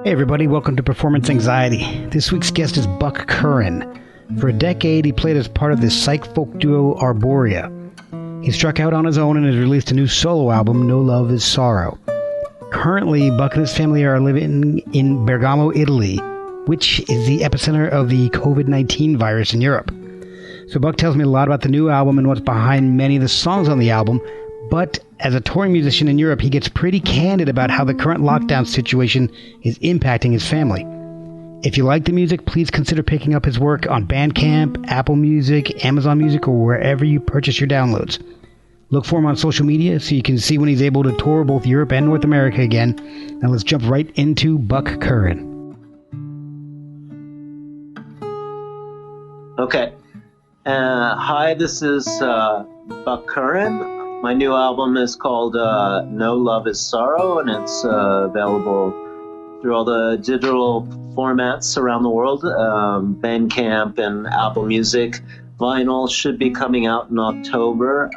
Hey everybody, welcome to Performance Anxiety. This week's guest is Buck Curran. For a decade, he played as part of the psych folk duo Arborea. He struck out on his own and has released a new solo album, No Love Is Sorrow. Currently, Buck and his family are living in Bergamo, Italy, which is the epicenter of the COVID-19 virus in Europe. So Buck tells me a lot about the new album and what's behind many of the songs on the album, but as a touring musician in Europe, he gets pretty candid about how the current lockdown situation is impacting his family. If you like the music, please consider picking up his work on Bandcamp, Apple Music, Amazon Music, or wherever you purchase your downloads. Look for him on social media so you can see when he's able to tour both Europe and North America again. Now let's jump right into Buck Curran. Okay. Hi, this is Buck Curran. My new album is called No Love Is Sorrow, and it's available through all the digital formats around the world, Bandcamp and Apple Music. Vinyl should be coming out in October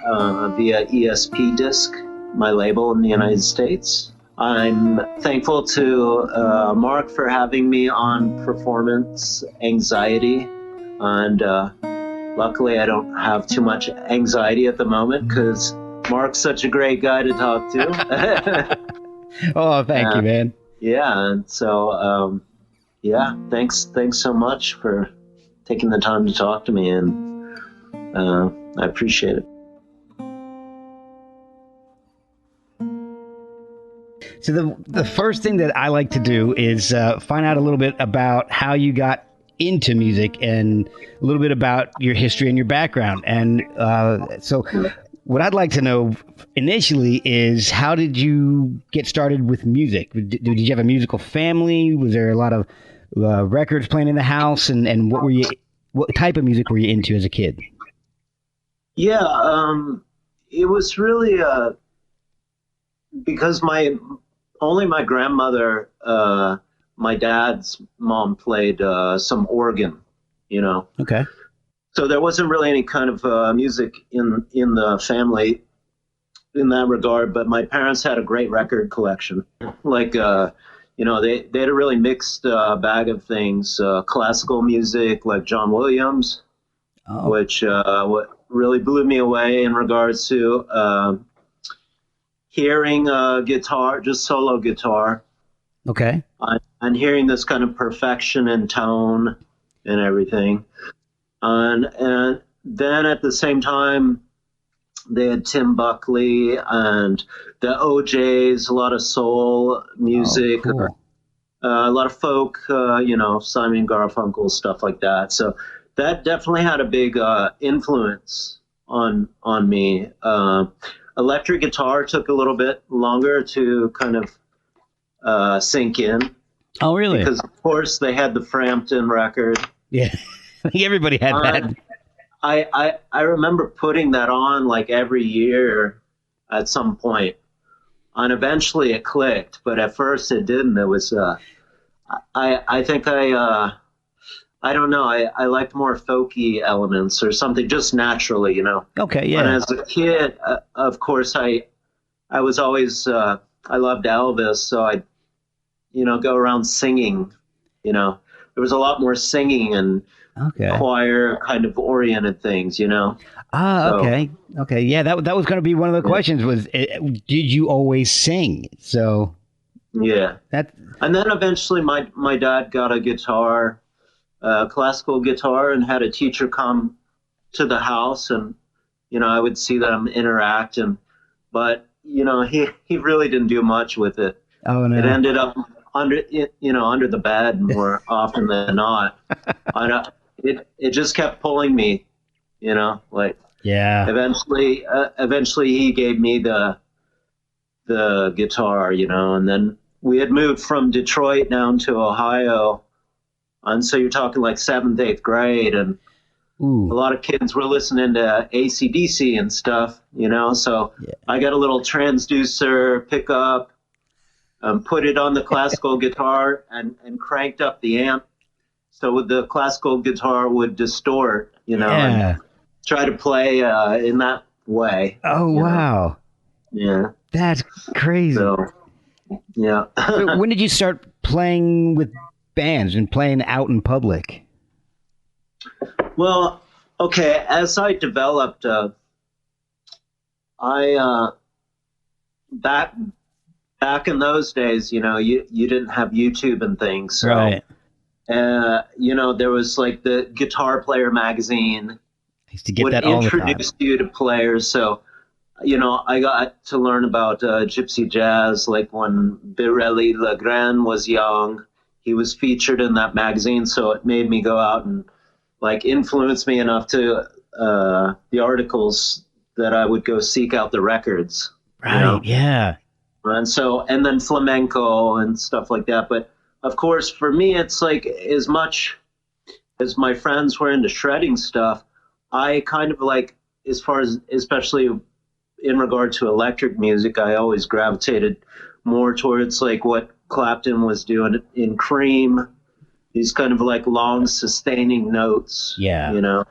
via ESP Disc, my label in the United States. I'm thankful to Mark for having me on Performance Anxiety, and luckily I don't have too much anxiety at the moment because Mark's such a great guy to talk to. Oh, thank you, man. Yeah, and so, thanks so much for taking the time to talk to me, and I appreciate it. So the first thing that I like to do is find out a little bit about how you got into music and a little bit about your history and your background. And so what I'd like to know initially is, how did you get started with music? Did you have a musical family? Was there a lot of records playing in the house? And what type of music were you into as a kid? Yeah, it was really because only my grandmother, my dad's mom, played some organ, Okay. So there wasn't really any kind of music in the family in that regard, but my parents had a great record collection. Like, they had a really mixed bag of things. Classical music, like John Williams, which what really blew me away in regards to hearing guitar, just solo guitar. Okay. And hearing this kind of perfection in tone and everything. And then at the same time, they had Tim Buckley and the OJs, a lot of soul music, cool. A lot of folk, Simon Garfunkel, stuff like that. So that definitely had a big influence on me. Electric guitar took a little bit longer to kind of sink in. Oh, really? Because, of course, they had the Frampton record. Yeah. Everybody had that. I remember putting that on like every year at some point, and eventually it clicked, but at first it didn't. It was I think I don't know, I liked more folky elements or something, just naturally, Okay, yeah. And as a kid, of course, I was always I loved Elvis, so I'd go around singing. There was a lot more singing and choir kind of oriented things, Okay. Yeah, that was going to be one of the questions was, did you always sing? So yeah. And then eventually my dad got a guitar, classical guitar, and had a teacher come to the house, and I would see them interact, but he really didn't do much with it. Oh no. It ended up under the bed more often than not. It just kept pulling me, like, yeah. Eventually he gave me the guitar, and then we had moved from Detroit down to Ohio. And so you're talking like 7th, 8th grade, and Ooh. A lot of kids were listening to AC/DC and stuff, so yeah. I got a little transducer pickup, put it on the classical guitar and cranked up the amp. So the classical guitar would distort, and try to play in that way. Oh, wow. Yeah. That's crazy. So, Yeah. So when did you start playing with bands and playing out in public? Well, okay. As I developed, I back back in those days, you didn't have YouTube and things, so Right. there was like the Guitar Player magazine I used to get would that all the time. introduce you to players. So, I got to learn about gypsy jazz, like when Birelli Legrand was young. He was featured in that magazine, so it made me go out and like influence me enough to the articles that I would go seek out the records. Right. Yeah. And then flamenco and stuff like that. But of course, for me, it's like as much as my friends were into shredding stuff, I kind of like, as far as, especially in regard to electric music, I always gravitated more towards like what Clapton was doing in Cream, these kind of like long sustaining notes, Yeah.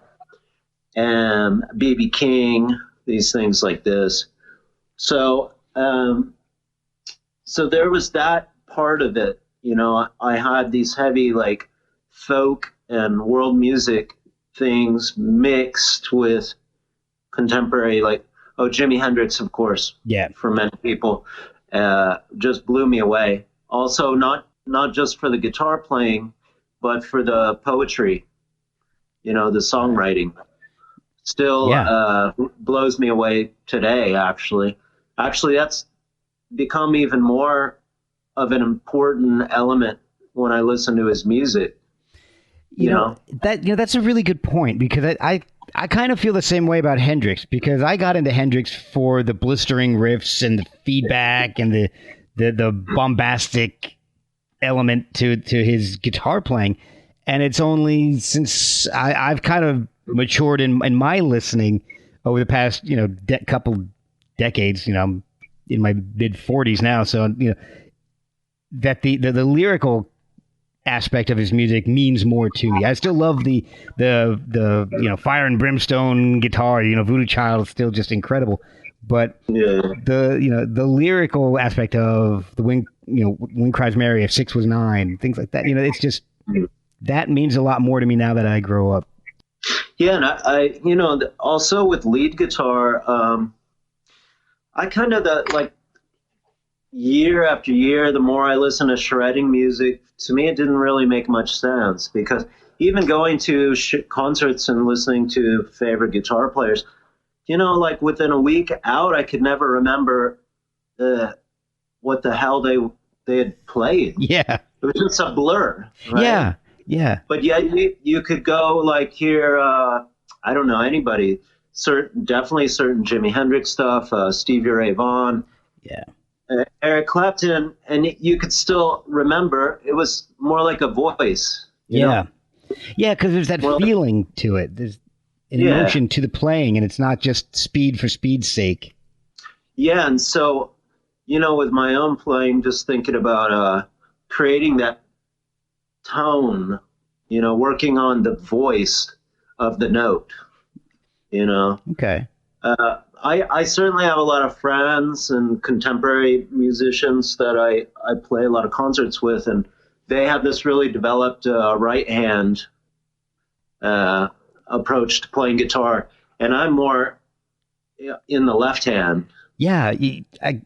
And B.B. King, these things like this. So, so there was that part of it. I had these heavy like folk and world music things mixed with contemporary, like, Jimi Hendrix, of course. Yeah. For many people, just blew me away. Also, not just for the guitar playing, but for the poetry, the songwriting. Still blows me away today, actually. Actually, that's become even more of an important element when I listen to his music. That's a really good point, because I kind of feel the same way about Hendrix, because I got into Hendrix for the blistering riffs and the feedback and the bombastic element to his guitar playing. And it's only since I've kind of matured in my listening over the past, couple decades, I'm in my mid 40s now. So, that the lyrical aspect of his music means more to me. I still love the fire and brimstone guitar, Voodoo Child is still just incredible. But the lyrical aspect of the Wind Cries Mary, If 6 Was 9, things like that, it's just, that means a lot more to me now that I grow up. Yeah, and I also with lead guitar, I kind of year after year, the more I listen to shredding music, to me it didn't really make much sense, because even going to concerts and listening to favorite guitar players, like within a week out, I could never remember what the hell they had played. Yeah. It was just a blur. Right? Yeah. Yeah. But yeah, you could go like hear, I don't know, anybody, definitely certain Jimi Hendrix stuff, Stevie Ray Vaughan. Yeah. Eric Clapton, and you could still remember it was more like a voice. Yeah, because there's that feeling to it. There's an emotion to the playing, and it's not just speed for speed's sake. Yeah, and so, with my own playing, just thinking about creating that tone, working on the voice of the note, Okay. I certainly have a lot of friends and contemporary musicians that I play a lot of concerts with, and they have this really developed right hand approach to playing guitar, and I'm more in the left hand. Yeah, I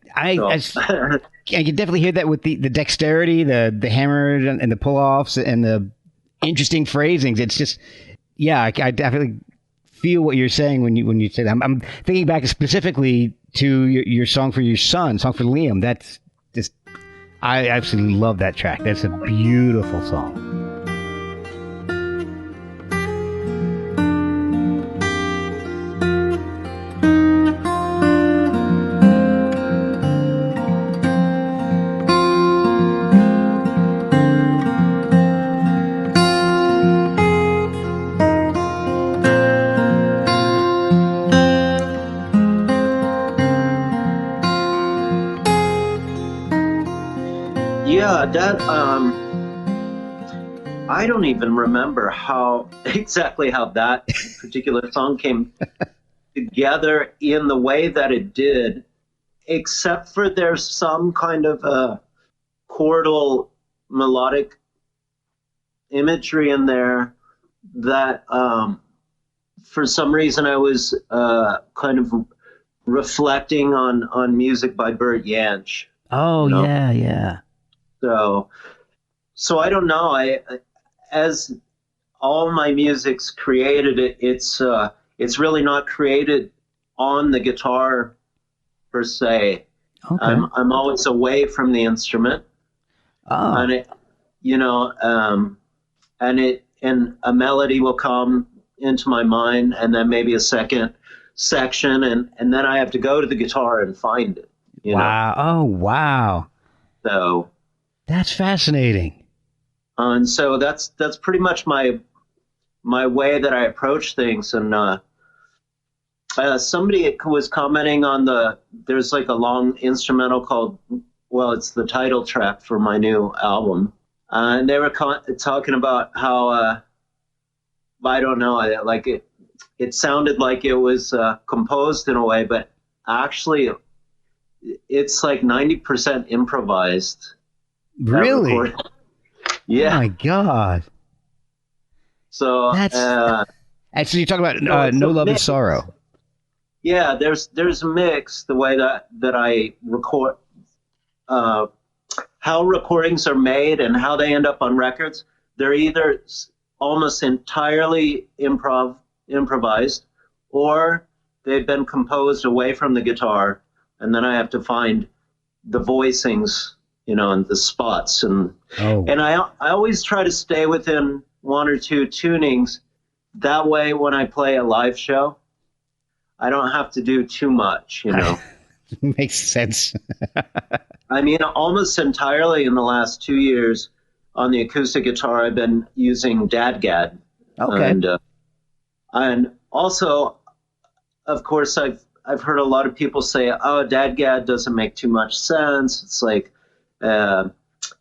can definitely hear that with the dexterity, the hammer and the pull-offs and the interesting phrasings. It's just, I definitely feel what you're saying when you say that. I'm thinking back specifically to your song for your son, song for Liam. That's just, I absolutely love that track. That's a beautiful song. That I don't even remember exactly how that particular song came together in the way that it did, except for there's some kind of chordal melodic imagery in there that for some reason I was kind of reflecting on music by Bert Jansch. Oh, you know? yeah. So I don't know. As all my music's created, it's really not created on the guitar per se. Okay. I'm always away from the instrument, Oh. and and a melody will come into my mind, and then maybe a second section, and then I have to go to the guitar and find it. Wow. Oh, wow. So that's fascinating. And so that's pretty much my way that I approach things. And somebody was commenting on there's like a long instrumental called, well, it's the title track for my new album. And they were talking about how, I don't know, like it sounded like it was composed in a way, but actually it's like 90% improvised. Really? Yeah. Oh my God. So that's and so you talk about No Love is Sorrow. Yeah, there's a mix the way that I record, how recordings are made and how they end up on records. They're either almost entirely improvised, or they've been composed away from the guitar, and then I have to find the voicings, and the spots, and I always try to stay within one or two tunings. That way, when I play a live show, I don't have to do too much, Makes sense. I mean, almost entirely in the last 2 years on the acoustic guitar, I've been using DADGAD. Okay. And also, of course, I've heard a lot of people say, "Oh, DADGAD doesn't make too much sense." It's like,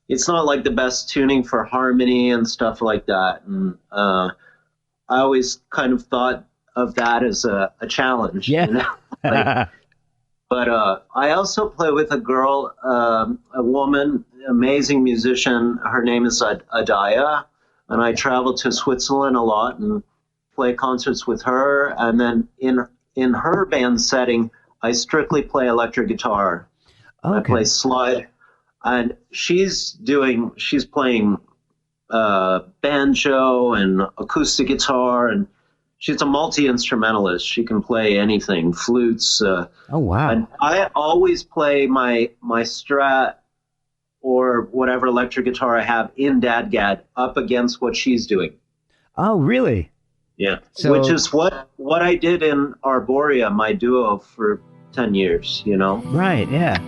it's not like the best tuning for harmony and stuff like that. And I always kind of thought of that as a challenge. Yeah. But I also play with a girl, a woman, amazing musician. Her name is Adaya, and I travel to Switzerland a lot and play concerts with her. And then in her band setting, I strictly play electric guitar. Okay. I play slide, and she's playing banjo and acoustic guitar, and she's a multi-instrumentalist. She can play anything, flutes. Oh, wow. And I always play my Strat or whatever electric guitar I have in DADGAD up against what she's doing. Oh, really? Yeah. So, which is what I did in Arborea, my duo, for 10 years, Right, yeah.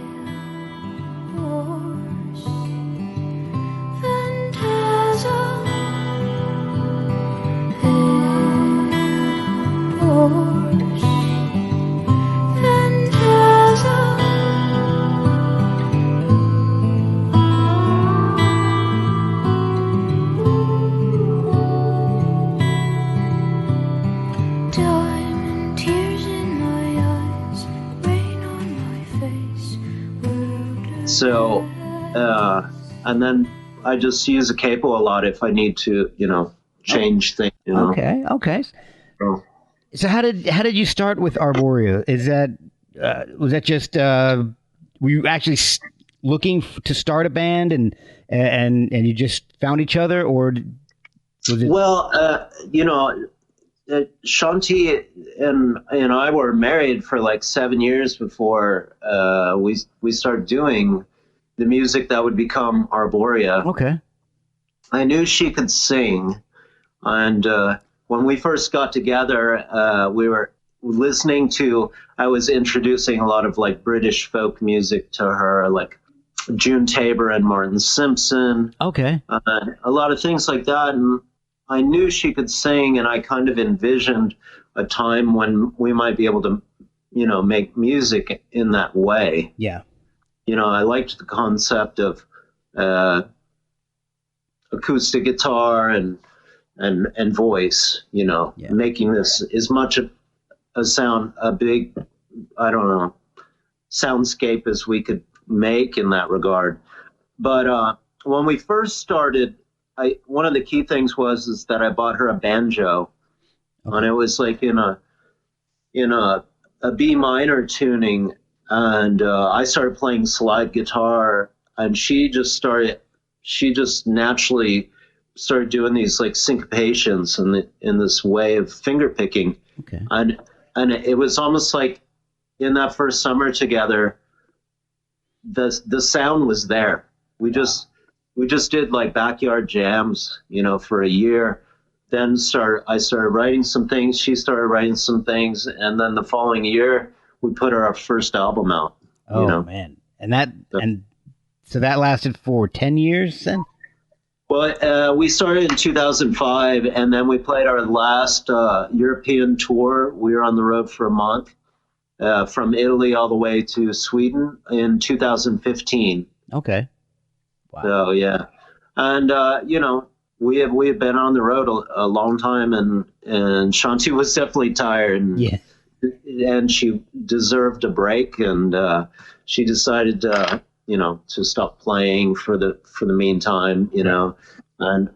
So, and then I just use a capo a lot if I need to, change things. Okay. So how did you start with Arborea? Is that was that just were you actually looking to start a band and you just found each other, or was it? Well, Shanti and I were married for like 7 years before we started doing the music that would become Arborea. Okay. I knew she could sing, and when we first got together, we were listening to. I was introducing a lot of like British folk music to her, like June Tabor and Martin Simpson. Okay. A lot of things like that, and I knew she could sing, and I kind of envisioned a time when we might be able to, make music in that way. Yeah. I liked the concept of acoustic guitar and voice, making this as much a big, I don't know, soundscape as we could make in that regard. But when we first started, one of the key things is that I bought her a banjo, and it was like in a B minor tuning, and I started playing slide guitar, and she just naturally started doing these like syncopations in this way of finger picking. Okay. And it was almost like in that first summer together, the sound was there. We just did like backyard jams, for a year. Then I started writing some things. She started writing some things, and then the following year we put our first album out. Oh man! So that lasted for 10 years then? Well, we started in 2005, and then we played our last European tour. We were on the road for a month, from Italy all the way to Sweden in 2015. Okay. Wow. So yeah, and we have been on the road a long time, and Shanti was definitely tired, and she deserved a break, and she decided to stop playing for the meantime, and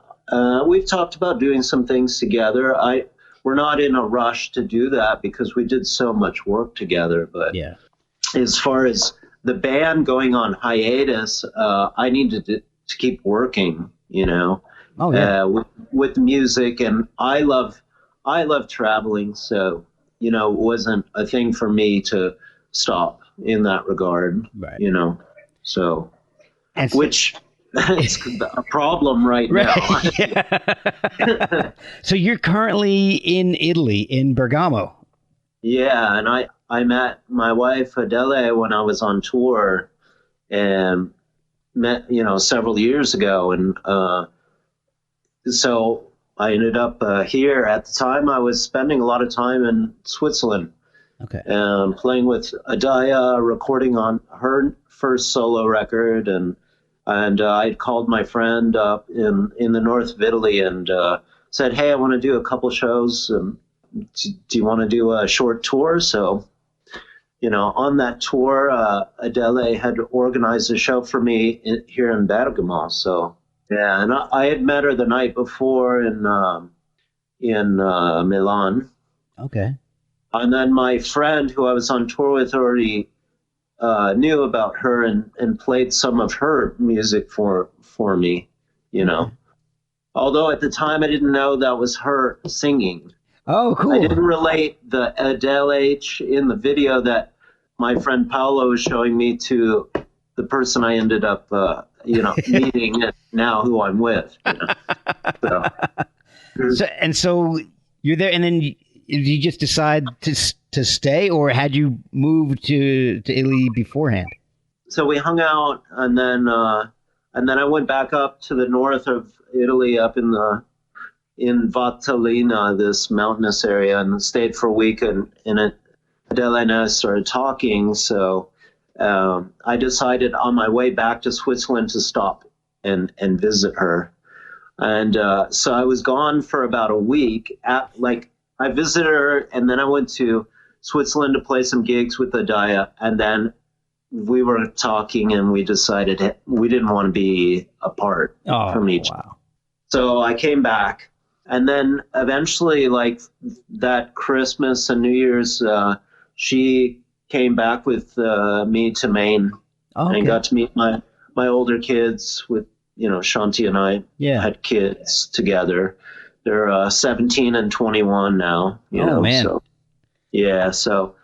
we've talked about doing some things together. We're not in a rush to do that because we did so much work together, but as far as the band going on hiatus, I needed to keep working, with music, and I love traveling, so it wasn't a thing for me to stop in that regard, right? So which is a problem right now. Yeah. So you're currently in Italy, in Bergamo. Yeah, and I met my wife Adele when I was on tour, and met several years ago, and so I ended up here. At the time, I was spending a lot of time in Switzerland. Okay. Playing with Adaya, recording on her first solo record, and I called my friend up in the north of Italy and said, "Hey, I want to do a couple shows. Do you want to do a short tour?" So, on that tour, Adele had organized a show for me here in Bergamo. So, yeah, and I had met her the night before in Milan. Okay. And then my friend who I was on tour with already knew about her and played some of her music for me, Although at the time I didn't know that was her singing. Oh, cool. I didn't relate the Adele H in the video that my friend Paolo was showing me to the person I ended up, meeting and now who I'm with. So you're there, and then did you just decide to stay, or had you moved to Italy beforehand? So we hung out, and then I went back up to the north of Italy, up in Valtellina, this mountainous area, and stayed for a week. And Adele and I started talking. So I decided on my way back to Switzerland to stop and visit her. And so I was gone for about a week. I visited her, and then I went to Switzerland to play some gigs with Adaya, and then we were talking, and we decided we didn't want to be apart from each other. Wow. So I came back, and then eventually, like that Christmas and New Year's, she came back with me to Maine, and got to meet my older kids. With Shanti and I had kids together. They're 17 and 21 now. Man. So, yeah. So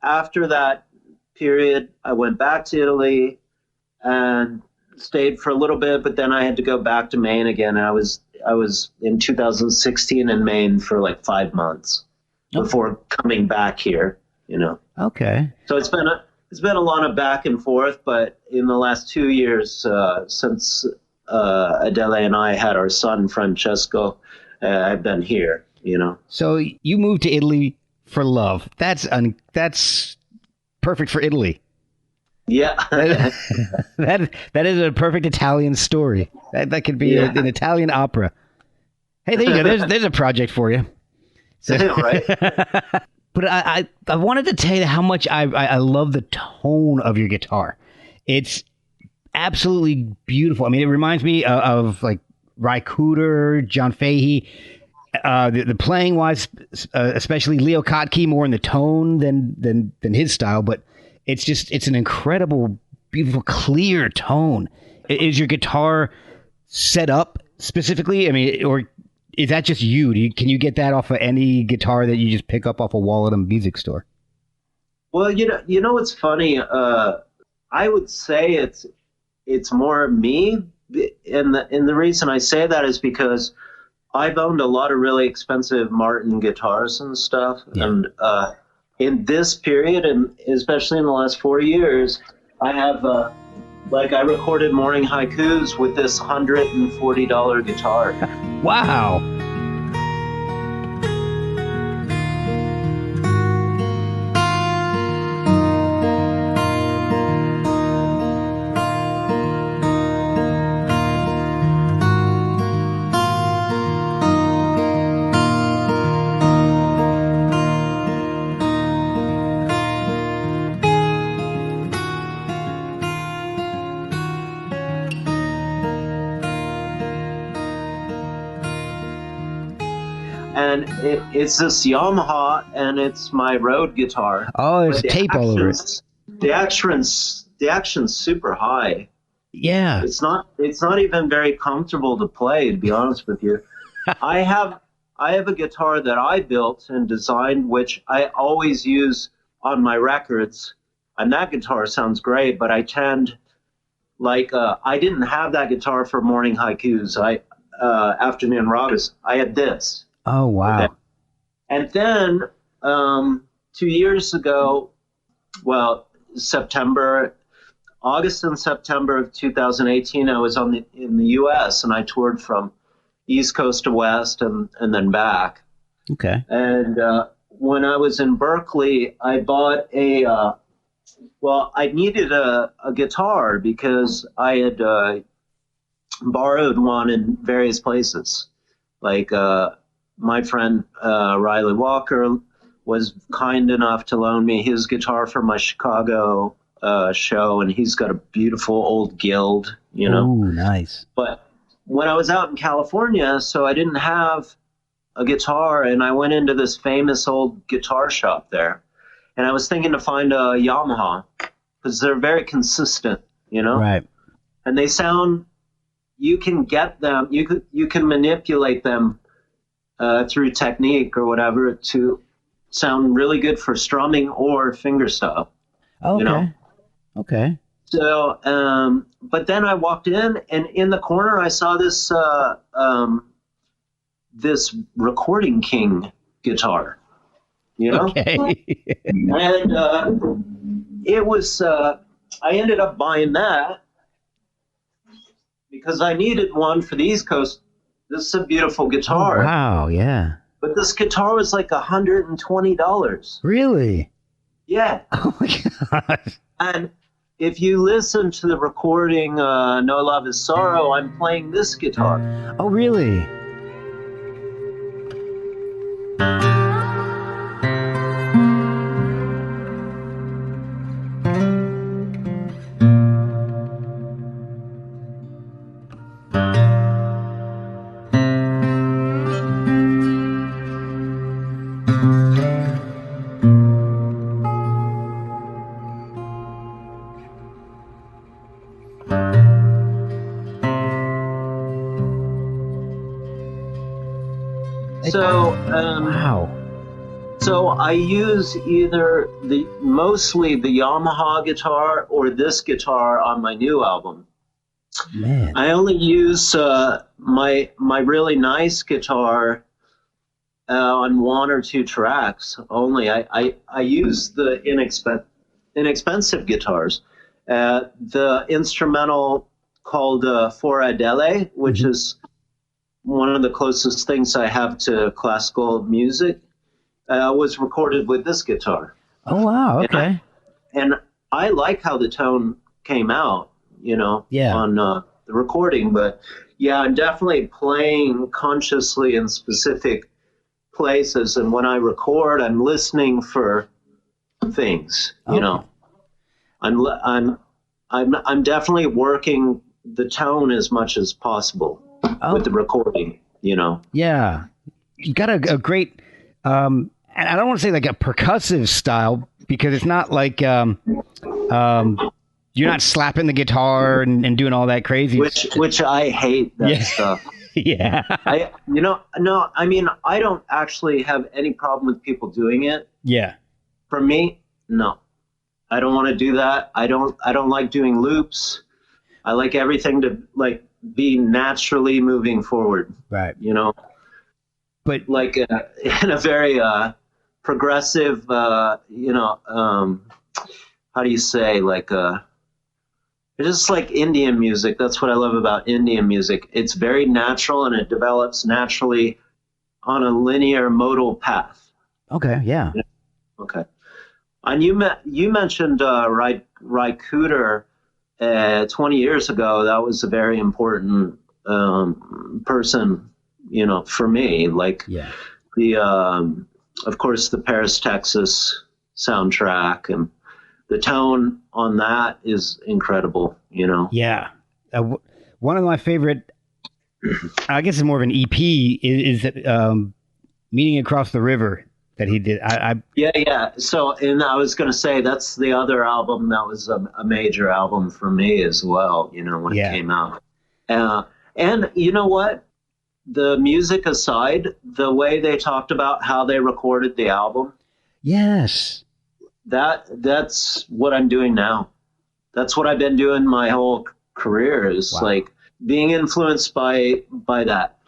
after that period, I went back to Italy and stayed for a little bit, but then I had to go back to Maine again. I was in 2016 in Maine for like 5 months before coming back here. Okay. So it's been a lot of back and forth, but in the last 2 years since Adele and I had our son Francesco, I've been here. So you moved to Italy for love. That's perfect for Italy. Yeah. that is a perfect Italian story. That could be an Italian opera. Hey, there you go. There's a project for you. So, right. But I wanted to tell you how much I love the tone of your guitar. It's absolutely beautiful. I mean, it reminds me of like Ry Cooder, John Fahey. The playing wise, especially Leo Kottke, more in the tone than his style, but it's an incredible, beautiful, clear tone. Is your guitar set up specifically? I mean, or is that just you? Can you get that off of any guitar that you just pick up off a wall at a music store? Well, what's funny? I would say it's more me, and the reason I say that is because I've owned a lot of really expensive Martin guitars and stuff. Yeah. And in this period, and especially in the last 4 years, I have, I recorded morning haikus with this $140 guitar. Wow. And it's this Yamaha, and it's my Rode guitar. Oh, there's tape all over it. The action's super high. Yeah. It's not even very comfortable to play, to be honest with you. I have a guitar that I built and designed, which I always use on my records, and that guitar sounds great, but I tend I didn't have that guitar for morning haikus. Afternoon ragas. I had this. Oh, wow. Okay. And then 2 years ago, August and September of 2018, I was in the U.S. and I toured from East Coast to West and then back. Okay. And when I was in Berkeley, I bought I needed a guitar because I had borrowed one in various places. My friend Riley Walker was kind enough to loan me his guitar for my Chicago show, and he's got a beautiful old Guild, Ooh, nice. But when I was out in California, so I didn't have a guitar, and I went into this famous old guitar shop there, and I was thinking to find a Yamaha because they're very consistent, Right. And they sound. You can get them. You can manipulate them. Through technique or whatever to sound really good for strumming or fingerstyle. Okay. Okay. So, but then I walked in, and in the corner I saw this this Recording King guitar. Okay. And it was. I ended up buying that because I needed one for the East Coast. This is a beautiful guitar. Oh, wow, yeah. But this guitar was like $120. Really? Yeah. Oh my God. And if you listen to the recording, No Love is Sorrow, I'm playing this guitar. Oh, really? So, wow. So I use either mostly the Yamaha guitar or this guitar on my new album. Man. I only use my really nice guitar on one or two tracks only. I use the inexpensive guitars. The instrumental called For Adele, which is one of the closest things I have to classical music, was recorded with this guitar. Oh, wow. Okay. And I like how the tone came out, on the recording. But yeah, I'm definitely playing consciously in specific places. And when I record, I'm listening for things, I'm I'm definitely working the tone as much as possible with the recording. Yeah, you got a great. And I don't want to say like a percussive style because it's not like you're not slapping the guitar and doing all that crazy. Which I hate that stuff. Yeah. No, I mean, I don't actually have any problem with people doing it. Yeah. For me, no. I don't want to do that. I don't like doing loops. I like everything to like be naturally moving forward. Right. But like in a very progressive, how do you say, like it's just like Indian music. That's what I love about Indian music. It's very natural and it develops naturally on a linear modal path. Okay, yeah. Okay. And you mentioned Ry Cooder 20 years ago. That was a very important person, for me. Like the, of course, the Paris, Texas soundtrack and the tone on that is incredible, Yeah. One of my favorite, I guess it's more of an EP, is Meeting Across the River that he did. Yeah. So, and I was going to say, that's the other album that was a major album for me as well, when it came out. And you know what? The music aside, the way they talked about how they recorded the album. Yes. That's what I'm doing now. That's what I've been doing my whole career is like being influenced by that,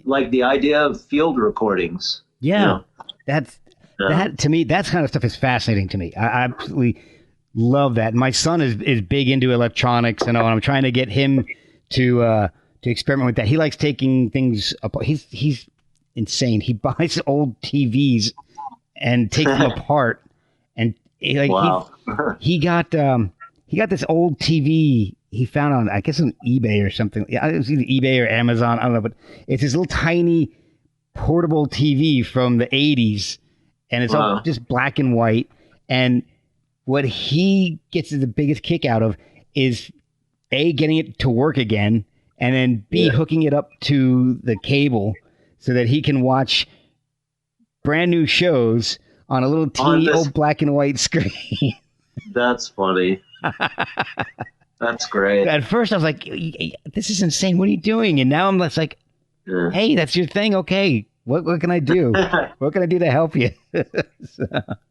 like the idea of field recordings. Yeah. That to me, that kind of stuff is fascinating to me. I absolutely love that. My son is big into electronics, and I'm trying to get him to experiment with that. He likes taking things apart. He's insane. He buys old TVs and take them apart, and he got this old TV he found on, I guess, on eBay or something. Yeah, it was either eBay or Amazon. I don't know, but it's this little tiny portable TV from the 80s, and it's all just black and white. And what he gets the biggest kick out of is A, getting it to work again, and then B, hooking it up to the cable so that he can watch brand new shows on a little teeny old black and white screen. That's funny. That's great. At first I was like, this is insane. What are you doing? And now I'm just like, hey, that's your thing. Okay. What can I do? What can I do to help you?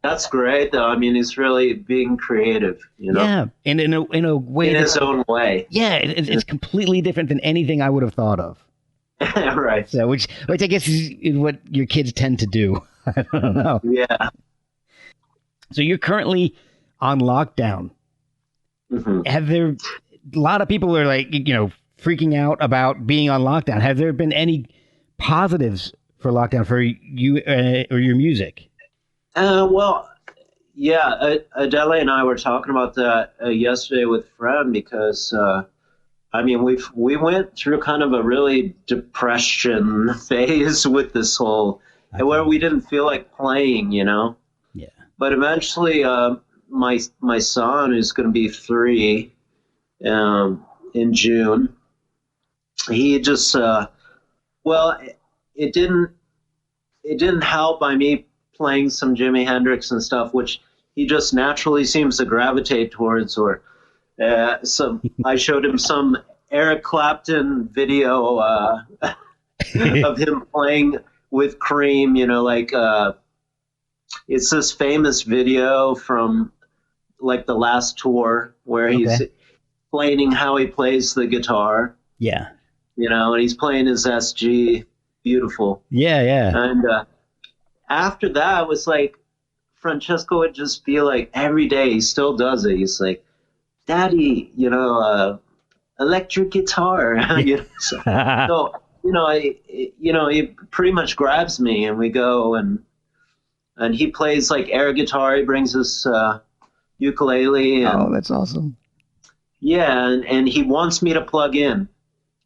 That's great, though. I mean, he's really being creative, Yeah, and in a way, in his own way. Yeah, it's completely different than anything I would have thought of. Right. So, which I guess is what your kids tend to do. I don't know. Yeah. So you're currently on lockdown. Mm-hmm. Have there? A lot of people are like, freaking out about being on lockdown. Have there been any positives for lockdown for you or your music? Well, yeah, Adele and I were talking about that yesterday with Fred because, I mean, we went through kind of a really depression phase with this whole, where we didn't feel like playing, Yeah. But eventually, my son, who's going to be 3 in June, he just, it didn't help by me playing some Jimi Hendrix and stuff, which he just naturally seems to gravitate towards. Or I showed him some Eric Clapton video of him playing with Cream. It's this famous video from like the last tour where he's explaining how he plays the guitar. Yeah. And he's playing his SG. Beautiful. Yeah. And after that, it was like Francesco would just be like, every day, he still does it. He's like, Daddy, electric guitar. So, he pretty much grabs me and we go and he plays like air guitar. He brings his ukulele. And, that's awesome. Yeah, and he wants me to plug in.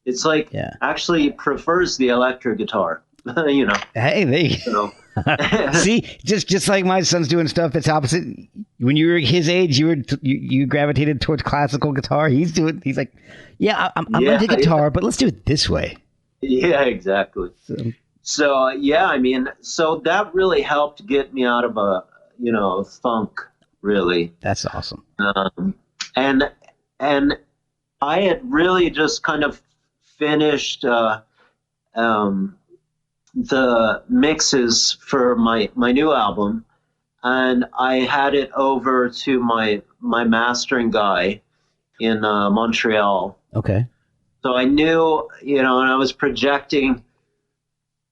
It's like actually he prefers the electric guitar, Hey, So, See, just like my son's doing stuff that's opposite. When you were his age, you gravitated towards classical guitar. He's like, yeah, I'm into guitar, but let's do it this way. Yeah, exactly. So yeah, I mean, so that really helped get me out of a funk. Really, that's awesome. And I had really just kind of finished the mixes for my new album, and I had it over to my mastering guy in Montreal. Okay. So I knew, and I was projecting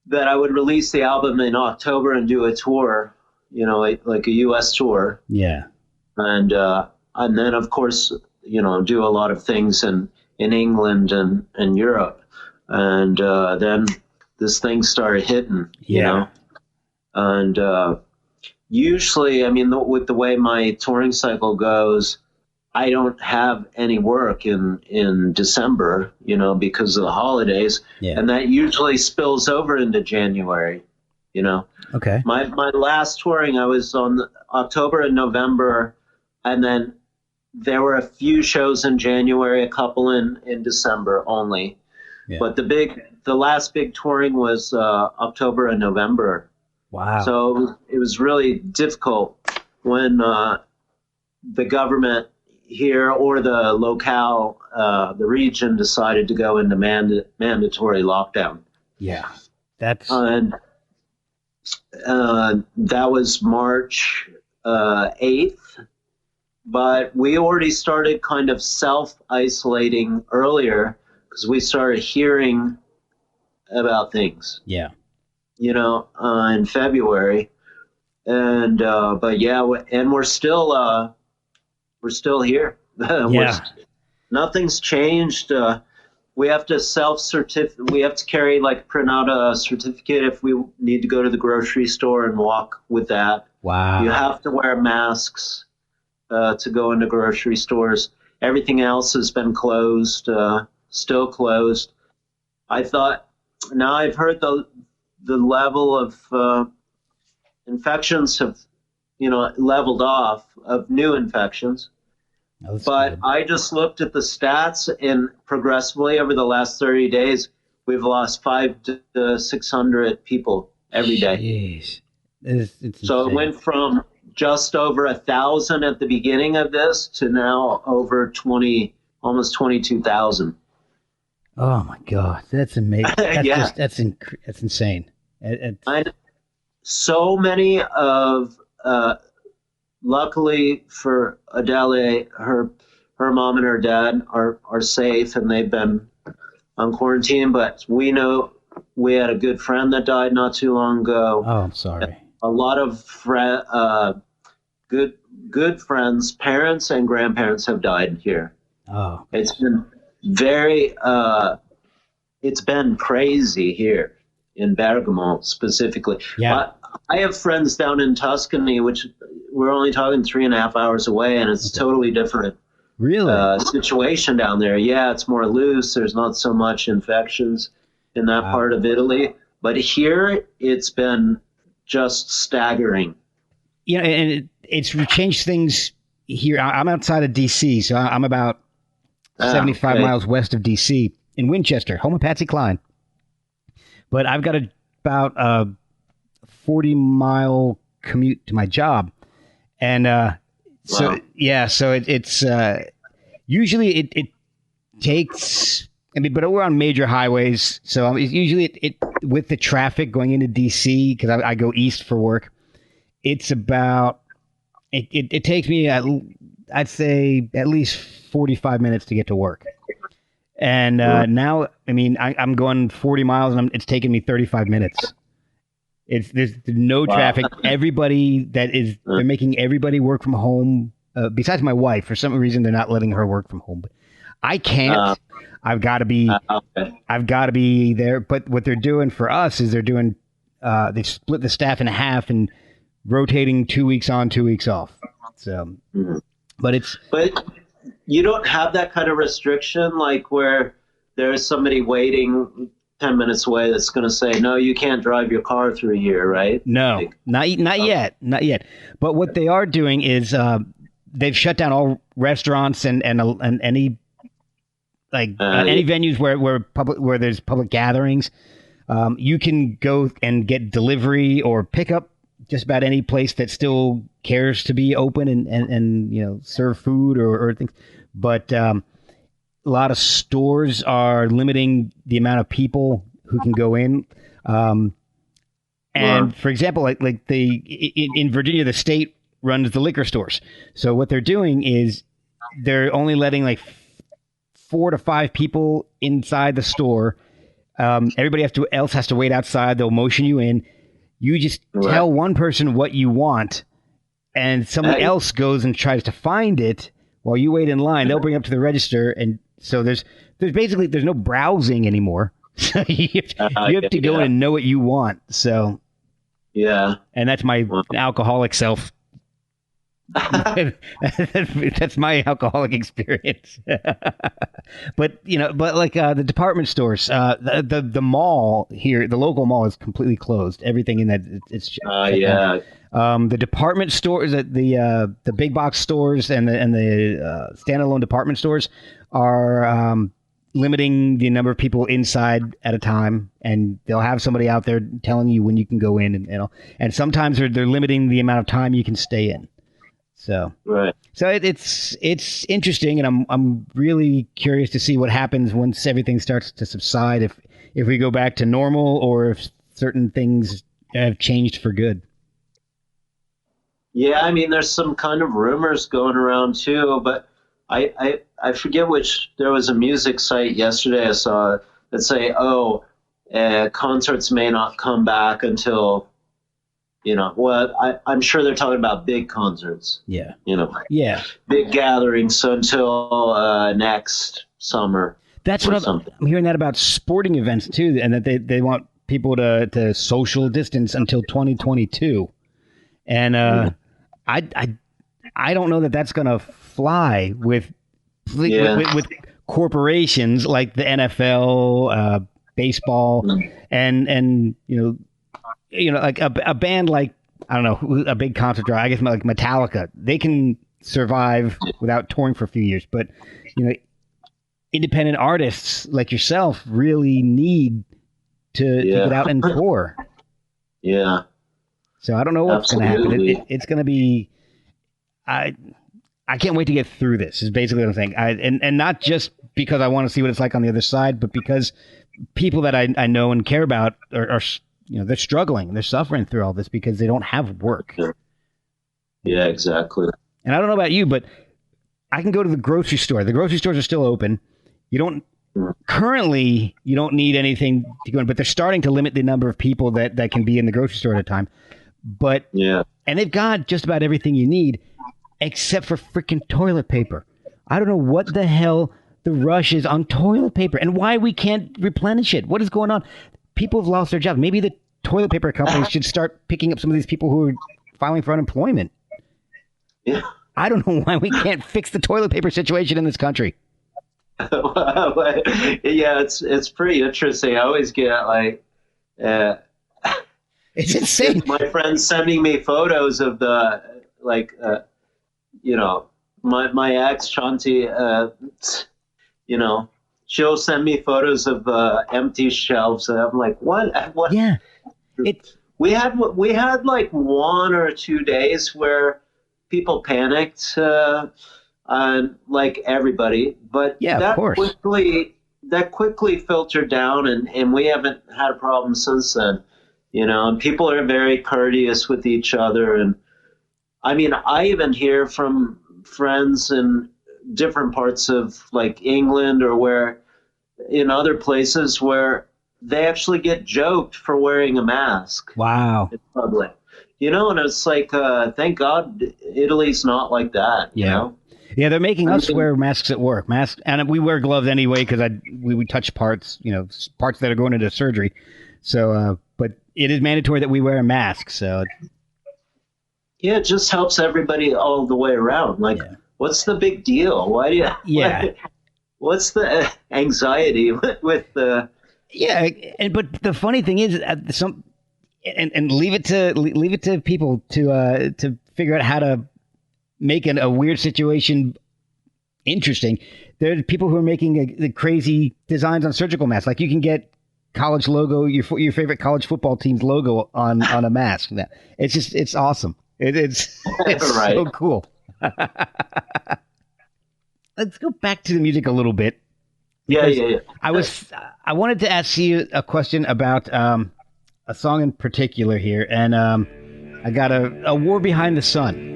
that I would release the album in October and do a tour, like a U.S. tour. Yeah. And then of course, do a lot of things in England and Europe, and then this thing started hitting, and usually, I mean, with the way my touring cycle goes, I don't have any work in December, because of the holidays, and that usually spills over into January, Okay. My last touring, I was on October and November, and then there were a few shows in January, a couple in December only. Yeah. But the last big touring was October and November. Wow. So it was really difficult when the government here or the locale, the region decided to go into mandatory lockdown. Yeah. That's... And that was March 8th. But we already started kind of self-isolating earlier because we started hearing about things. Yeah. In February. And but yeah, and we're still here. Nothing's changed. We have to we have to carry, print out a certificate if we need to go to the grocery store and walk with that. Wow. You have to wear masks to go into grocery stores. Everything else has been closed, still closed. I thought, now I've heard the level of infections have, leveled off of new infections. But good. I just looked at the stats, and progressively over the last 30 days, we've lost 500 to 600 people every day. Jeez. It's so insane. It went from just over 1,000 at the beginning of this to now over almost 22,000. Oh my God, that's amazing! That's that's insane. So many of, luckily for Adele, her mom and her dad are safe and they've been on quarantine. But we know we had a good friend that died not too long ago. Oh, I'm sorry. A lot of good friends, parents and grandparents have died here. Oh, it's been it's been crazy here in Bergamo specifically. Yeah. I have friends down in Tuscany, which we're only talking 3.5 hours away, and it's totally different. Really? Situation down there. Yeah, it's more loose. There's not so much infections in that part of Italy. But here, it's been just staggering. And it's changed things here. I'm outside of D.C., so I'm about 75 miles west of D.C. in Winchester, home of Patsy Cline. But I've got about a 40-mile commute to my job. And so it's usually it takes, but we're on major highways. So usually it with the traffic going into DC, because I go east for work, it's about, it takes me, I'd say at least 45 minutes to get to work. And now, I'm going 40 miles and it's taking me 35 minutes. There's no traffic. Everybody they're making everybody work from home. Besides my wife, for some reason, they're not letting her work from home. But I can't. I've got to be. I've got to be there. But what they're doing for us is they split the staff in half and rotating 2 weeks on, 2 weeks off. So, but you don't have that kind of restriction, like where there's somebody waiting 10 minutes away that's going to say, no, you can't drive your car through here, right? No, Like, not yet. But what they are doing is they've shut down all restaurants and any any venues where there's public gatherings. You can go and get delivery or pick up just about any place that still cares to be open and serve food or things. But a lot of stores are limiting the amount of people who can go in. And for example, in Virginia, the state runs the liquor stores. So what they're doing is they're only letting like 4 to 5 people inside the store. Everybody else has to wait outside. They'll motion you in. You just tell one person what you want, and somebody else goes and tries to find it while you wait in line. They'll bring it up to the register, and so there's no browsing anymore. So you have to go in and know what you want. So and that's my alcoholic self. That's my alcoholic experience. But the department stores, the mall here, the local mall is completely closed. Everything in that it's the department stores, the big box stores and the standalone department stores are limiting the number of people inside at a time, and they'll have somebody out there telling you when you can go in and sometimes they're limiting the amount of time you can stay in. So it's interesting, and I'm really curious to see what happens once everything starts to subside. If we go back to normal, or if certain things have changed for good. Yeah, I mean, there's some kind of rumors going around too, but I forget which. There was a music site yesterday I saw that say, concerts may not come back until. I'm sure they're talking about big concerts. Yeah. Big gatherings until next summer. That's what I'm hearing that about sporting events too, and that they want people to social distance until 2022. And I don't know that that's going to fly with corporations like the NFL, baseball, and like a band like, I don't know, a big concert draw, I guess like Metallica, they can survive without touring for a few years. But, independent artists like yourself really need to get out and tour. Yeah. So I don't know what's going to happen. It's going to be, I can't wait to get through this is basically what I'm saying. And not just because I want to see what it's like on the other side, but because people that I know and care about are they're struggling. They're suffering through all this because they don't have work. Yeah, exactly. And I don't know about you, but I can go to the grocery store. The grocery stores are still open. You don't need anything to go in, but they're starting to limit the number of people that can be in the grocery store at a time. But and they've got just about everything you need except for freaking toilet paper. I don't know what the hell the rush is on toilet paper and why we can't replenish it. What is going on? People have lost their jobs. Maybe the toilet paper companies should start picking up some of these people who are filing for unemployment. Yeah. I don't know why we can't fix the toilet paper situation in this country. It's pretty interesting. I always get it's insane. My friends sending me photos of the my ex Shanti, she'll send me photos of empty shelves, and I'm like, what? Yeah. We had like 1 or 2 days where people panicked, like everybody, but of course. that quickly filtered down, and we haven't had a problem since then. And people are very courteous with each other, and I mean, I even hear from friends in different parts of like England or where in other places where they actually get joked for wearing a mask. Wow. In public. And it's like, thank God Italy's not like that. You know? Yeah, they're making us wear masks at work. And we wear gloves anyway because we touch parts, parts that are going into surgery. So, but it is mandatory that we wear a mask. So, yeah, it just helps everybody all the way around. Like, what's the big deal? Why do you? Yeah. What's the anxiety with the? Yeah, but the funny thing is, and leave it to people to figure out how to make a weird situation interesting. There are people who are making the crazy designs on surgical masks. Like you can get college logo, your favorite college football team's logo on a mask. It's awesome. It's Right. so cool. Let's go back to the music a little bit. Yeah. I wanted to ask you a question about a song in particular here, and I got a War Behind the Sun.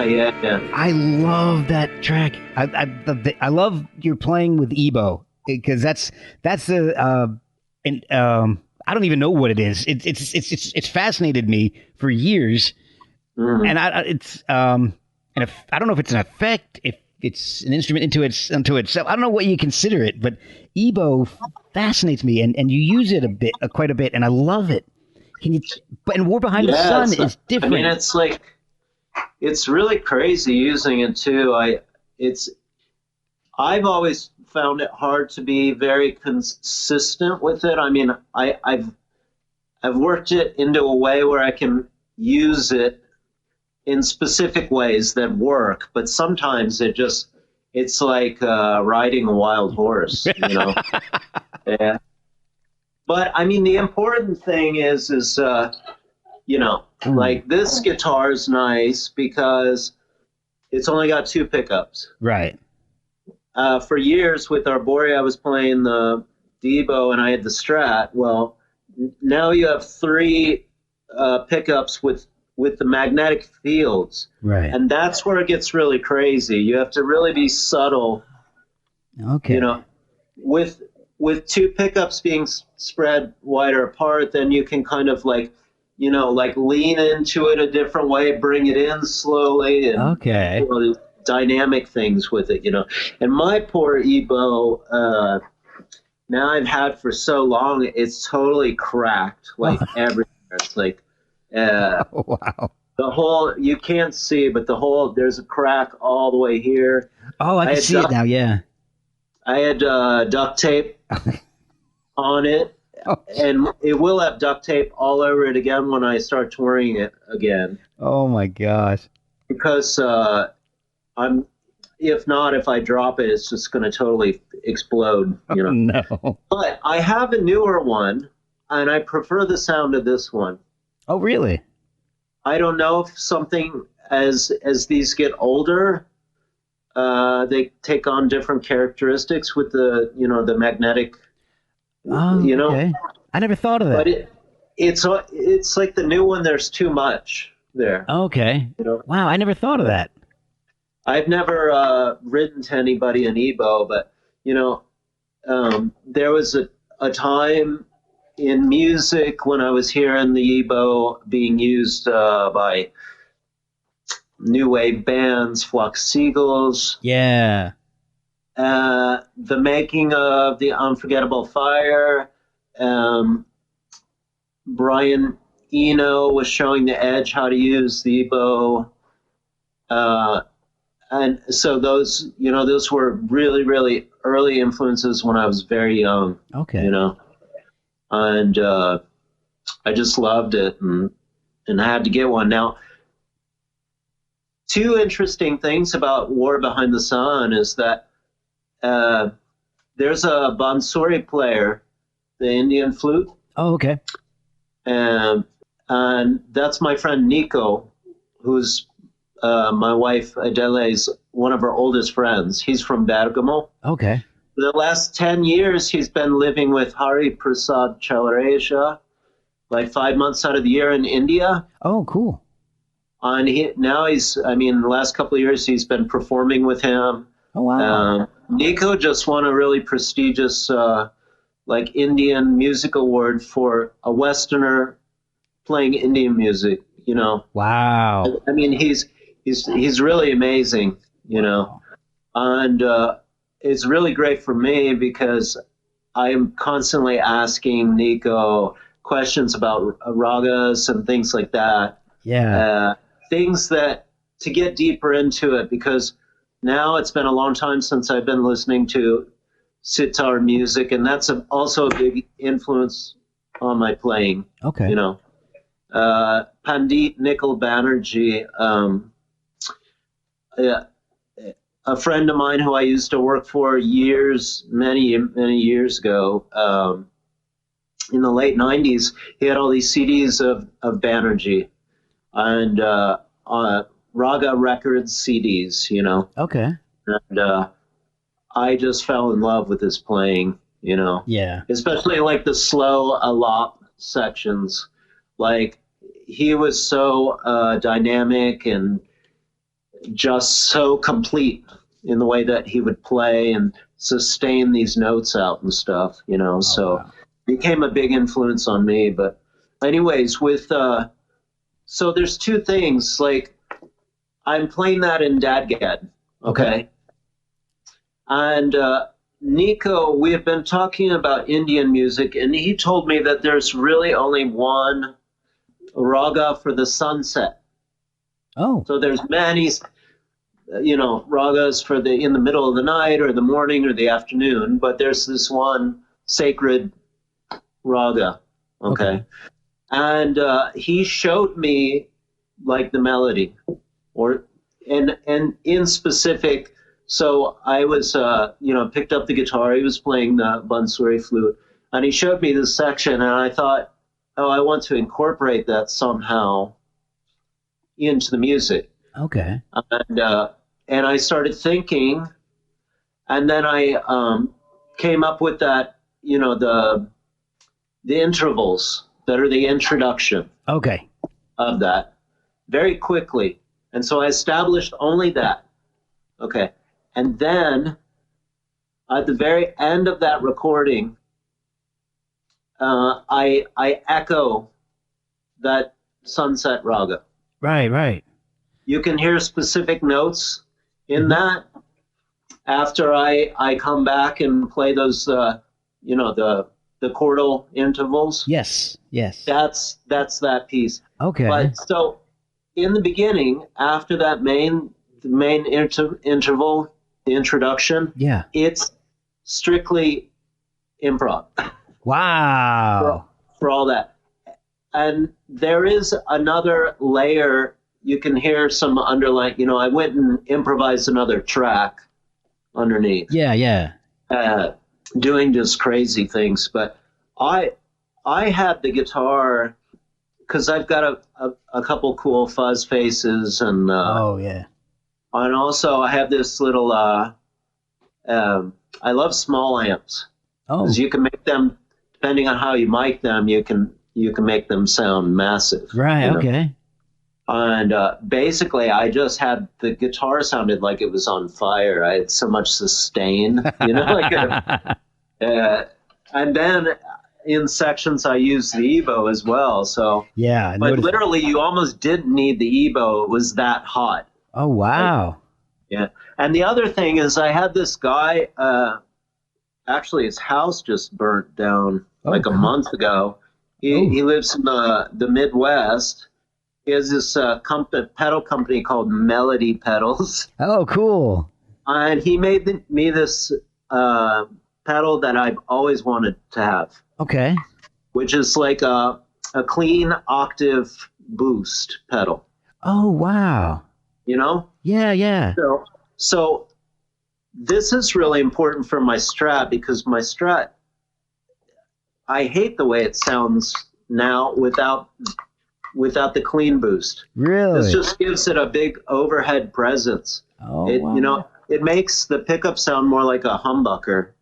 Yeah. I love that track. I love you're playing with Ebo because that's the I don't even know what it is. It's fascinated me for years, and and if I don't know if it's an effect, if it's an instrument unto itself. I don't know what you consider it, but Ebo fascinates me, and you use it quite a bit, and I love it. But War Behind the Sun is different. I mean, it's like. It's really crazy using it too. I've always found it hard to be very consistent with it. I mean, I've worked it into a way where I can use it in specific ways that work, but sometimes it's like riding a wild horse, you know. Yeah. But I mean, the important thing is you know, like this guitar is nice because it's only got 2 pickups. Right. For years with Arborea, I was playing the Debo and I had the Strat. Well, now you have 3 pickups with the magnetic fields. Right. And that's where it gets really crazy. You have to really be subtle. Okay. You know, with 2 pickups being spread wider apart, then you can kind of like, you know, like lean into it a different way, bring it in slowly, and okay, you know, dynamic things with it, you know. And my poor Ebo, now I've had for so long, it's totally cracked, like everywhere. It's like, wow. The whole, you can't see, but there's a crack all the way here. Oh, I can see it now, yeah. I had duct tape on it. And it will have duct tape all over it again when I start touring it again. Oh my gosh! Because if I drop it, it's just going to totally explode. You know. No. But I have a newer one, and I prefer the sound of this one. Oh, really? I don't know if something as these get older, they take on different characteristics with the magnetic. Oh, you know, okay. I never thought of that. But it's like the new one. There's too much there. Okay. You know? Wow, I never thought of that. I've never written to anybody in Ebo, but you know, there was a time in music when I was hearing the Ebo being used by new wave bands, Flock Seagulls. Yeah. The making of the Unforgettable Fire. Brian Eno was showing the Edge how to use the Ebo. And so those were really, really early influences when I was very young. Okay. You know, and I just loved it and I had to get one. Now, 2 interesting things about War Behind the Sun is that there's a bansuri player, the Indian flute. Oh, okay. And that's my friend Nico, who's my wife Adele's one of her oldest friends. He's from Bergamo. Okay. For the last 10 years, he's been living with Hari Prasad Chalareja, like 5 months out of the year in India. Oh, cool. And the last couple of years, he's been performing with him. Oh, wow. Nico just won a really prestigious like Indian music award for a Westerner playing Indian music. Wow. I mean, he's really amazing. And it's really great for me because I'm constantly asking Nico questions about ragas and things like that. Yeah. Things that to get deeper into it, because now it's been a long time since I've been listening to sitar music, and that's also a big influence on my playing. Okay. Pandit Nikhil Banerjee, a friend of mine who I used to work for many years ago, in the late 90s, he had all these CDs of Banerjee and Raga Records CDs, Okay. And I just fell in love with his playing, Yeah. especially like the slow alap sections. Like he was so dynamic and just so complete in the way that he would play and sustain these notes out and stuff, so wow. became a big influence on me. But anyways, so there's two things. Like I'm playing that in Dadgad, okay? And Nico, we have been talking about Indian music, and he told me that there's really only one raga for the sunset. Oh. So there's many, ragas for in the middle of the night or the morning or the afternoon, but there's this one sacred raga, okay? And he showed me like the melody, and in specific. So I was, picked up the guitar. He was playing the bansuri flute, and he showed me this section, and I thought, oh, I want to incorporate that somehow into the music. Okay. And I started thinking, and then I came up with that, the intervals that are the introduction. Okay. Of that very quickly, and so I established only that. Okay. And then at the very end of that recording, I echo that sunset raga. Right. You can hear specific notes in that after I come back and play those, the chordal intervals. Yes. That's that piece. Okay. But so in the beginning, after that main interval, the introduction, it's strictly improv. Wow. For all that. And there is another layer. You can hear some underlying, I went and improvised another track underneath. Yeah. Doing just crazy things. But I had the guitar because I've got a couple cool fuzz faces, and and also I have this little I love small amps because you can make them, depending on how you mic them, you can make them sound massive. Right. Okay. And basically, I just had the guitar sounded like it was on fire. I had so much sustain, and then in sections I used the EBO as well. So but literally, you almost didn't need the EBO. It was that hot. Oh wow! And the other thing is, I had this guy. Actually, his house just burnt down a month ago. He lives in the Midwest. He has this pedal company called Melody Pedals. Oh, cool! And he made me this pedal that I've always wanted to have. Okay. Which is like a clean octave boost pedal. Oh, wow. Yeah. So this is really important for my Strat, because my Strat, I hate the way it sounds now without the clean boost. Really? This just gives it a big overhead presence. Oh, wow. It makes the pickup sound more like a humbucker,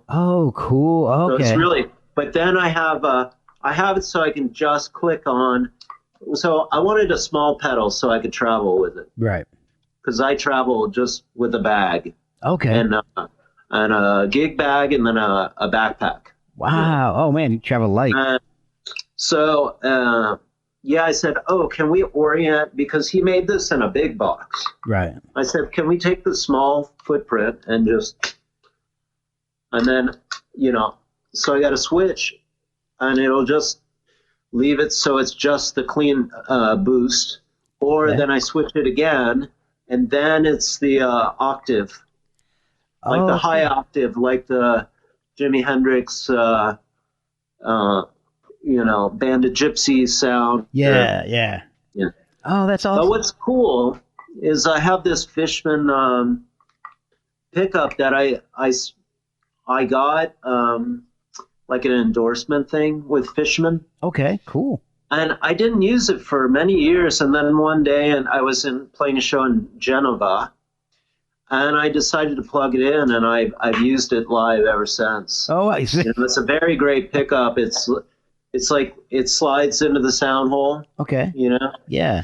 Oh, cool. Okay. So it's really, but then I have it so I can just click on. So I wanted a small pedal so I could travel with it. Right. Because I travel just with a bag. Okay. And a gig bag, and then a backpack. Wow. Oh man, you travel light. So, yeah, I said, oh, can we orient? Because he made this in a big box. Right. I said, can we take the small footprint and then, so I got a switch, and it'll just leave it so it's just the clean boost. Or then I switch it again, and then it's the octave, like the high octave, like the Jimi Hendrix, Band of Gypsies sound. Yeah. Oh, that's awesome. But what's cool is I have this Fishman pickup that I got like an endorsement thing with Fishman. Okay, cool. And I didn't use it for many years. And then one day, and I was playing a show in Genova, and I decided to plug it in, and I've used it live ever since. Oh, I see. It's a very great pickup. It's like it slides into the sound hole. Okay. Yeah.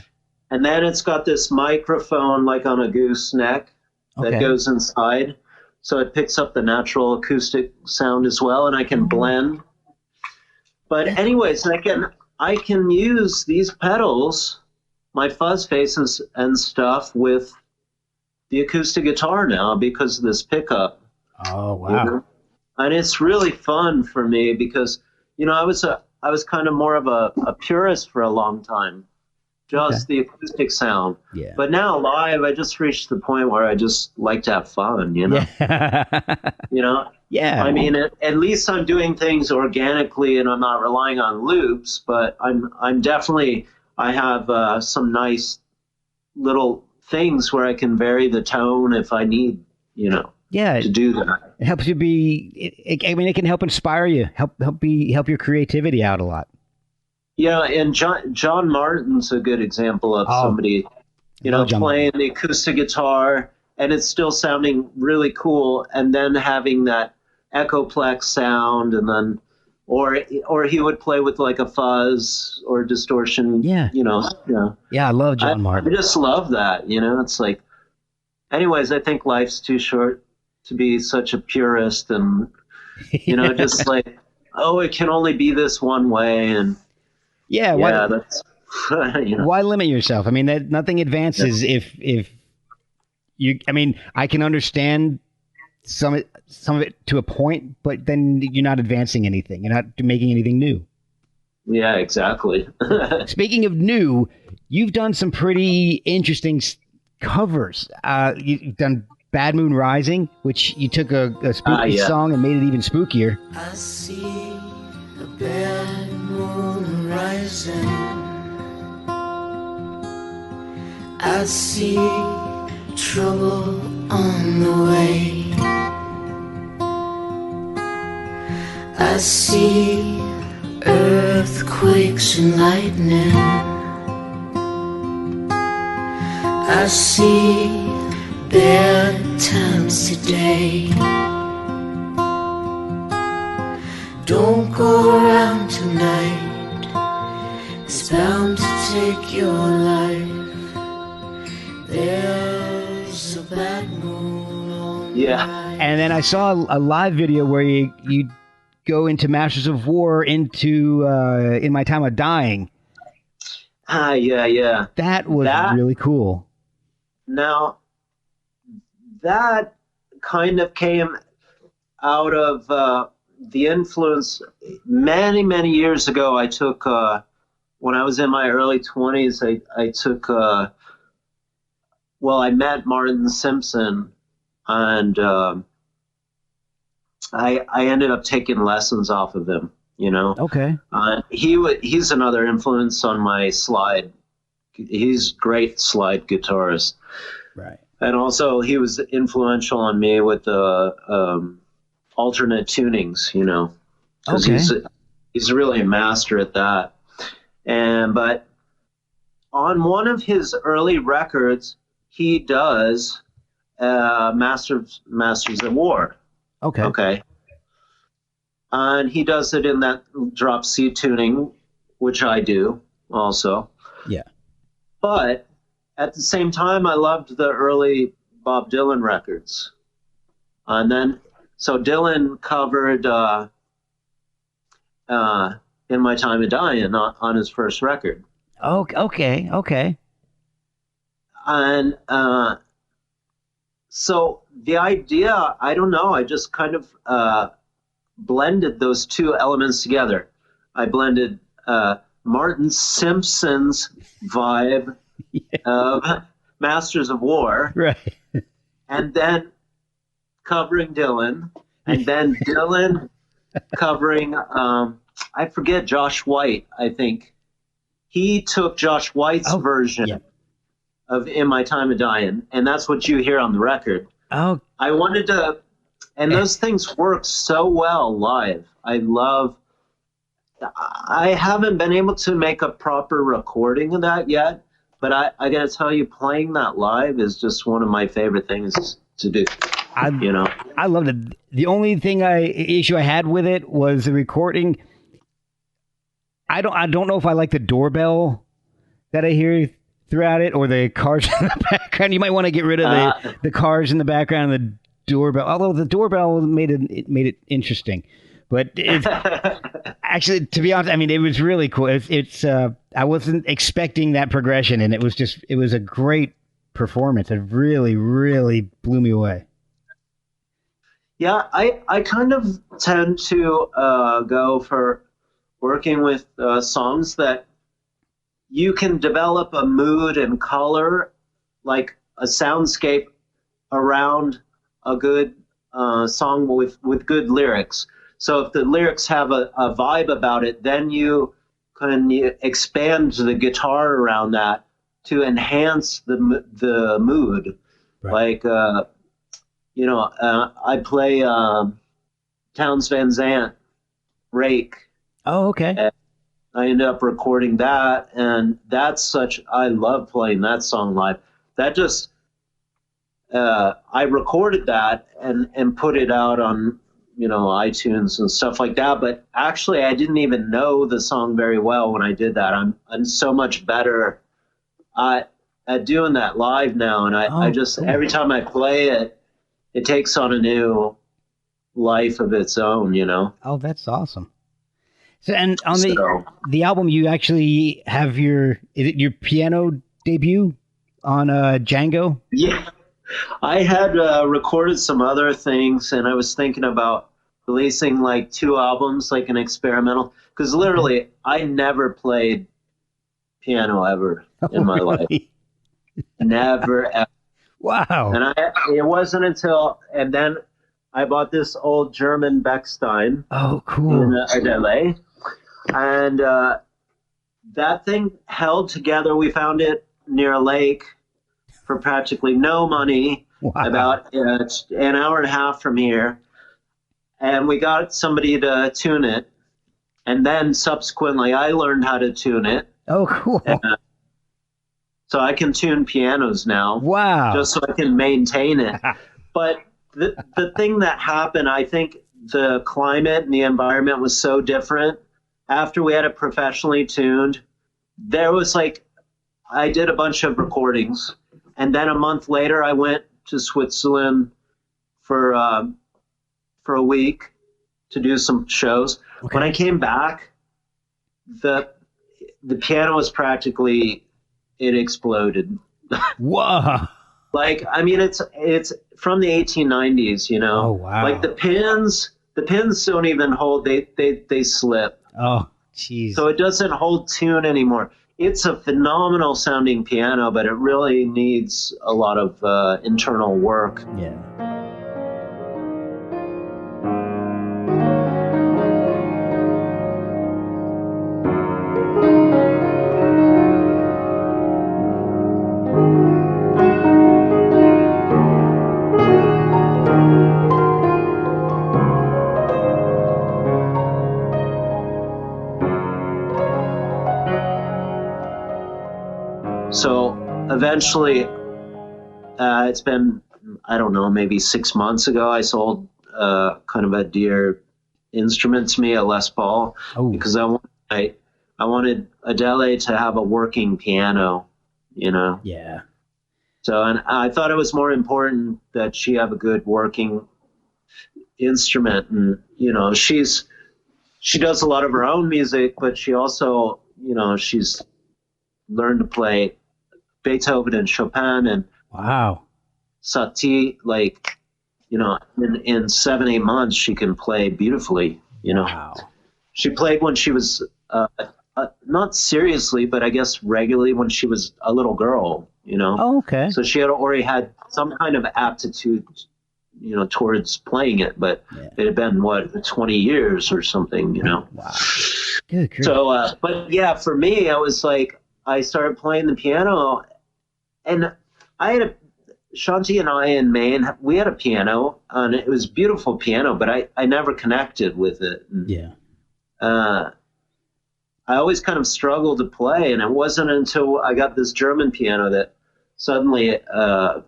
And then it's got this microphone like on a gooseneck that goes inside. So it picks up the natural acoustic sound as well, and I can blend. But anyways, I can use these pedals, my fuzz faces and stuff, with the acoustic guitar now because of this pickup. Oh, wow. And it's really fun for me because, I was kind of more of a purist for a long time, just the acoustic sound. Yeah. But now live, I just reached the point where I just like to have fun, Yeah. Yeah. I mean, at least I'm doing things organically and I'm not relying on loops, but I'm definitely, I have some nice little things where I can vary the tone if I need, to do that. It helps you it can help inspire you, help your creativity out a lot. Yeah, and John Martin's a good example of somebody, playing the acoustic guitar and it's still sounding really cool, and then having that echoplex sound, and then or he would play with like a fuzz or distortion. Yeah, Yeah, I love John Martin. I just love that. It's like, anyways, I think life's too short to be such a purist and just like, oh, it can only be this one way, and that's why limit yourself? I mean, nothing advances if you. I mean, I can understand some of it to a point, but then you're not advancing anything. You're not making anything new. Yeah, exactly. Speaking of new, you've done some pretty interesting covers. You've done Bad Moon Rising, which you took a spooky song and made it even spookier. I see a bad moon rising. I see trouble on the way. I see earthquakes and lightning. I see bad times today. Don't go around tonight. It's bound to take your life. There's a bad moon on the night. And then I saw a live video where you go into Masters of War into In My Time of Dying. Yeah. That was really cool. Now, that kind of came out of the influence. Many, many years ago, I took, when I was in my early 20s, I took, I met Martin Simpson, and I ended up taking lessons off of him, Okay. He's another influence on my slide. He's a great slide guitarist. Right. And also he was influential on me with the alternate tunings, because he's really a master at that. But on one of his early records, he does Masters of War. Okay. And he does it in that drop C tuning, which I do also. Yeah. But at the same time, I loved the early Bob Dylan records. And then, so Dylan covered In My Time of Dying on his first record. Oh, okay. And so the idea, I don't know, I just kind of blended those two elements together. I blended Martin Simpson's vibe of Masters of War, Right. and then covering Dylan, and then Dylan covering, I forget, Josh White, I think. He took Josh White's version of In My Time of Dying, and that's what you hear on the record. Oh. I wanted to, and those things work so well live. I haven't been able to make a proper recording of that yet, but I got to tell you, playing that live is just one of my favorite things to do. I loved it. The only issue I had with it was the recording. I don't know if I like the doorbell that I hear throughout it, or the cars in the background. You might want to get rid of the cars in the background and the doorbell. Although the doorbell made it interesting, but it's actually, to be honest, I mean, it was really cool. It's I wasn't expecting that progression, and it was a great performance. It really, really blew me away. Yeah, I kind of tend to go for working with songs that you can develop a mood and color, like a soundscape around a good song with good lyrics. So if the lyrics have a vibe about it, then you can expand the guitar around that to enhance the mood. Right. Like, I play Townes Van Zandt, Rake. Oh, okay. And I ended up recording that, and I love playing that song live. That just, I recorded that and put it out on, iTunes and stuff like that. But actually, I didn't even know the song very well when I did that. I'm so much better at doing that live now, and I just, cool. Every time I play it, it takes on a new life of its own, Oh, that's awesome. So, and on the album, you actually have your piano debut on Django? Yeah. I had recorded some other things, and I was thinking about releasing like 2 albums, like an experimental, because literally I never played piano ever in my life. Never, ever. Wow. And it wasn't and then I bought this old German Bechstein. Oh, cool. In Arborea. And that thing held together. We found it near a lake for practically no money, about an hour and a half from here. And we got somebody to tune it. And then subsequently, I learned how to tune it. Oh, cool. So I can tune pianos now. Wow. Just so I can maintain it. But the thing that happened, I think the climate and the environment was so different. After we had it professionally tuned, there was I did a bunch of recordings. And then a month later, I went to Switzerland for a week to do some shows. Okay. When I came back, the piano was practically, it exploded. Wow. I mean, it's from the 1890s, Oh, wow. Like the pins don't even hold, they slip. Oh, jeez. So it doesn't hold tune anymore. It's a phenomenal sounding piano, but it really needs a lot of internal work. Yeah. So eventually, it's been, I don't know, maybe 6 months ago, I sold kind of a dear instrument to me, a Les Paul, because I wanted Adele to have a working piano, Yeah. So, and I thought it was more important that she have a good working instrument, and she does a lot of her own music, but she also, she's learned to play Beethoven and Chopin and Wow. Satie. Like, in 7-8 months, she can play beautifully. Wow. She played when she was not seriously, but I guess regularly when she was a little girl. Oh, okay. So she had already had some kind of aptitude, towards playing it, but it had been 20 years or something. Wow. Good. So, but yeah, for me, I was like, I started playing the piano, and Shanti and I in Maine, we had a piano, and it was a beautiful piano, but I never connected with it. Yeah. I always kind of struggled to play, and it wasn't until I got this German piano that suddenly I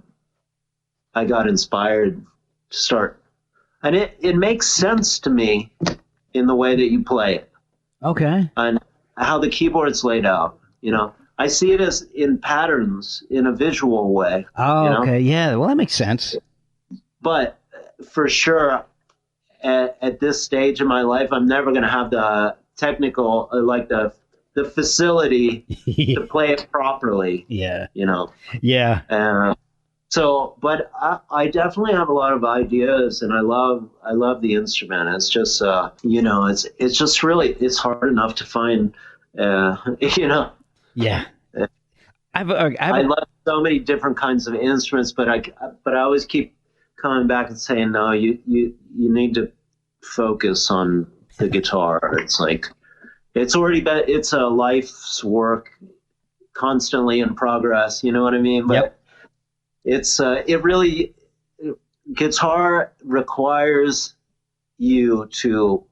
got inspired to start. And it makes sense to me in the way that you play it. Okay. And how the keyboard's laid out. I see it as in patterns in a visual way. Oh, okay. Yeah. Well, that makes sense. But for sure, at this stage in my life, I'm never going to have the technical, like the facility to play it properly. Yeah. Yeah. So, but I definitely have a lot of ideas, and I love the instrument. It's just, it's just really, it's hard enough to find, Yeah. I love so many different kinds of instruments, but I always keep coming back and saying, no, you need to focus on the guitar. It's like, it's a life's work, constantly in progress. You know what I mean? But it's, guitar requires you to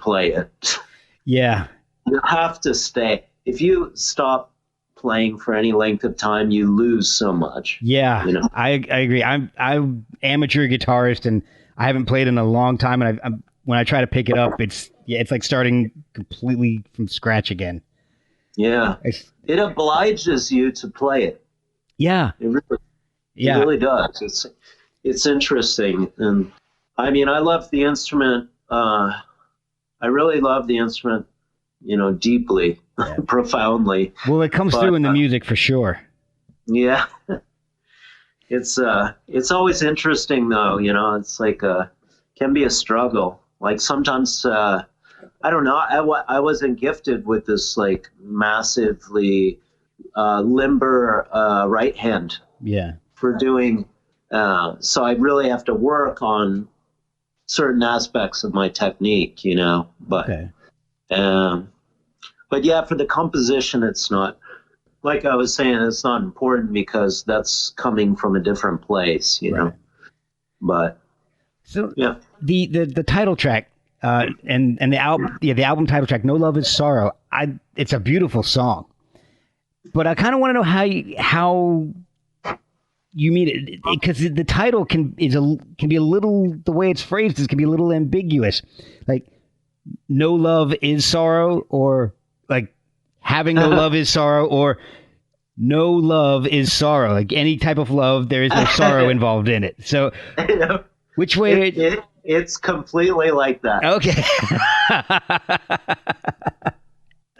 play it. Yeah. You have to stay. If you stop playing for any length of time, you lose so much. Yeah, I agree. I'm amateur guitarist, and I haven't played in a long time. And when I try to pick it up, it's like starting completely from scratch again. Yeah, it obliges you to play it. Yeah, it really does. It's interesting, and I mean, I love the instrument. I really love the instrument. Deeply, profoundly. Well, it comes through in the music for sure. Yeah. It's always interesting though, it's like, can be a struggle. Like sometimes, I don't know, I wasn't gifted with this like massively, limber, right hand. Yeah. For doing, so I really have to work on certain aspects of my technique, but, okay. But yeah, for the composition, it's not, like I was saying, it's not important because that's coming from a different place, Right. But so yeah, the title track, and the album title track, "No Love Is Sorrow." It's a beautiful song, but I kind of want to know how you mean it, because the title can be a little, the way it's phrased can be a little ambiguous, like no love is sorrow, or like having no love is sorrow, or no love is sorrow. Like any type of love, there is no sorrow involved in it. So which way? It's completely like that. Okay.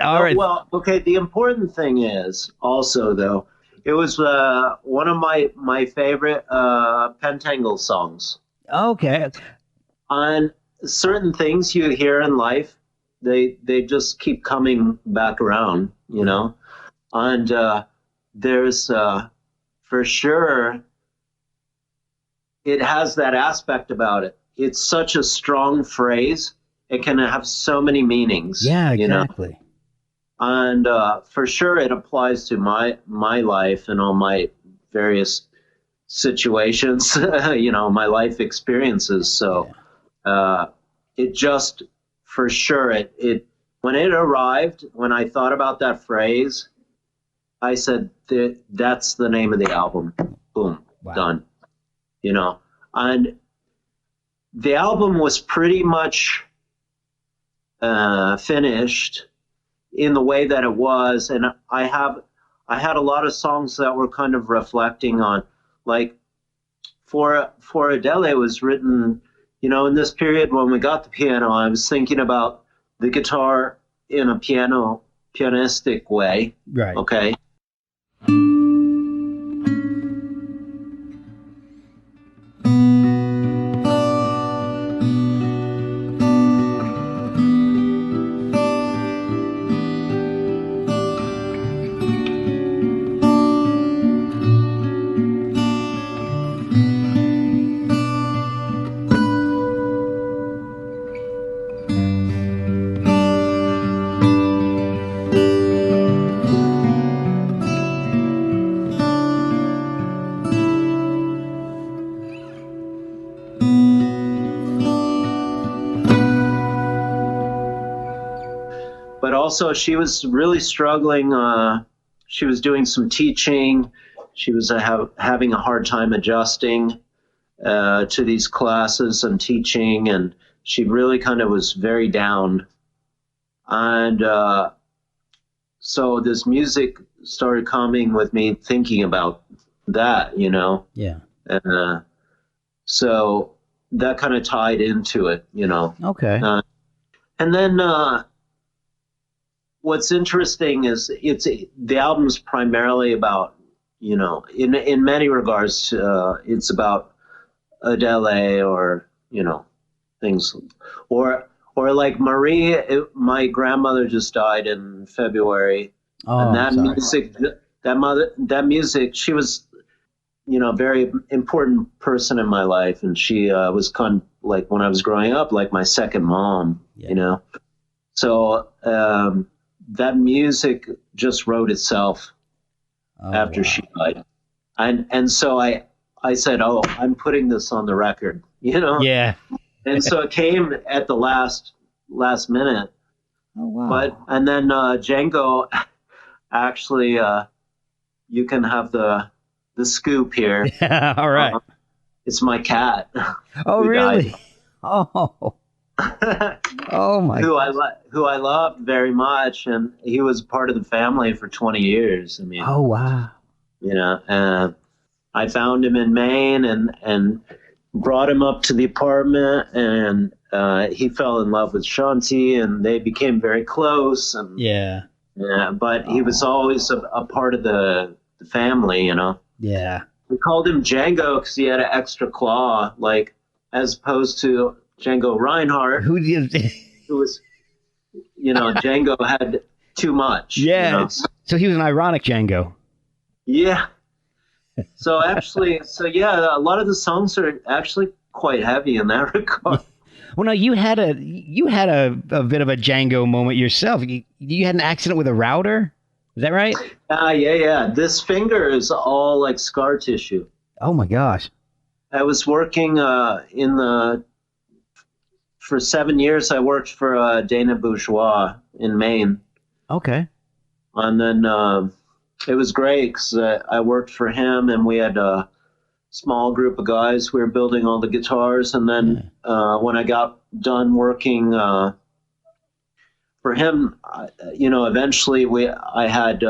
All right. Well, okay. The important thing is also, though, it was one of my favorite Pentangle songs. Okay. On certain things you hear in life, they just keep coming back around, and there's for sure it has that aspect about it. It's such a strong phrase. It can have so many meanings. Yeah, exactly. And for sure it applies to my life and all my various situations, my life experiences. So it just, for sure, it when it arrived, when I thought about that phrase, I said, that's the name of the album. Boom, wow. Done. And the album was pretty much finished in the way that it was. And I had a lot of songs that were kind of reflecting on, like, for Adele, it was written, in this period when we got the piano, I was thinking about the guitar in a pianistic way. Right. Okay. But also, she was really struggling. She was doing some teaching. She was having a hard time adjusting to these classes and teaching, and she really kind of was very down. And so this music started coming with me thinking about that, Yeah. So that kind of tied into it, Okay. And then what's interesting is the album's primarily about, in many regards, it's about Adele or, things, or like Marie. My grandmother just died in February, Oh, and that sorry. music, that music, she was, a very important person in my life, and she was kind of like, when I was growing up, like my second mom, Yeah. So that music just wrote itself after wow. she died, and so I said, oh, I'm putting this on the record, Yeah. and so it came at the last minute. Oh, wow. And then Django, actually, you can have the scoop here. All right. It's my cat. Oh, who really? died. Oh. Oh my. who I loved very much, and he was part of the family for 20 years. I mean, Oh, wow. I found him in Maine and brought him up to the apartment, and he fell in love with Shanti, and they became very close. And Yeah. but he was always a part of the family, Yeah. We called him Django because he had an extra claw, like as opposed to Django Reinhardt, Who did? who was, Django had too much. Yeah. So he was an ironic Django. Yeah. So a lot of the songs are actually quite heavy in that regard. Well, no, you had a bit of a Django moment yourself. You had an accident with a router. Is that right? Yeah. This finger is all like scar tissue. Oh my gosh. I was working for 7 years. I worked for Dana Bourgeois in Maine. Okay. And then it was great because I worked for him, and we had a small group of guys. We were building all the guitars, and then when I got done working for him, eventually I had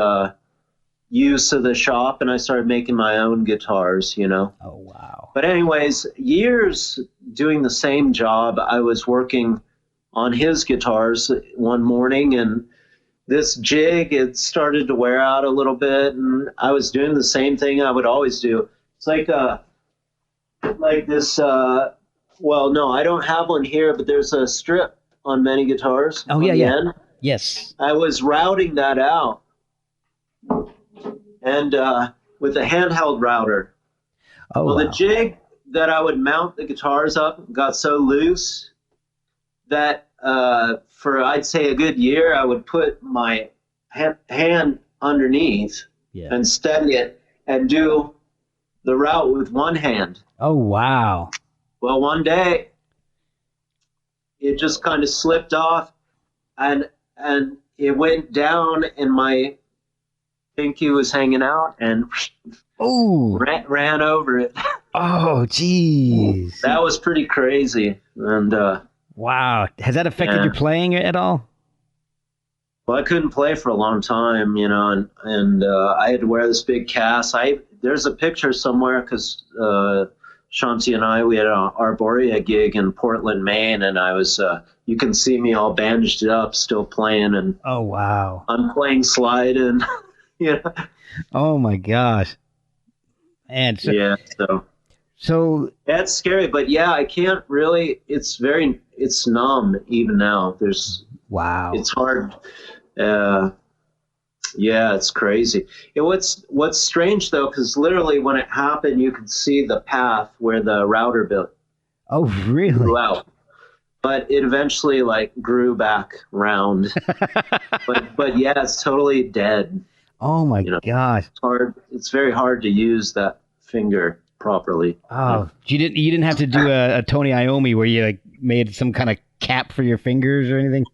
use of the shop, and I started making my own guitars. Oh wow. But anyways, years doing the same job, I was working on his guitars one morning, and this jig, it started to wear out a little bit, and I was doing the same thing I would always do. It's like this. Well, no, I don't have one here, but there's a strip on many guitars. Oh on yeah, the yeah. end. Yes. I was routing that out, and with a handheld router. Oh Well, wow. the jig that I would mount the guitars up got so loose that for I'd say a good year, I would put my hand underneath Yeah. and steady it and do the route with one hand. Oh wow. Well, one day it just kind of slipped off, and it went down, and my pinky was hanging out, and Oh. ran over it. Oh geez. That was pretty crazy. And Wow. Has that affected Yeah. your playing at all? well, I couldn't play for a long time, and I had to wear this big cast. There's a picture somewhere because Shanti and I, we had an Arborea gig in Portland, Maine, and I was, you can see me all bandaged up, still playing, and Oh, wow. I'm playing slide, and you know, Oh, my gosh. And yeah, so that's scary. But yeah, I can't really. It's numb even now. wow. It's hard. Uh, yeah, it's crazy. What's strange though, because literally when it happened, you could see the path where the router built Oh, really? grew out, but it eventually like grew back round. but yeah, it's totally dead. Oh, my gosh. It's hard. It's very hard to use that finger properly. Oh, you didn't have to do a Tony Iommi where you like made some kind of cap for your fingers or anything?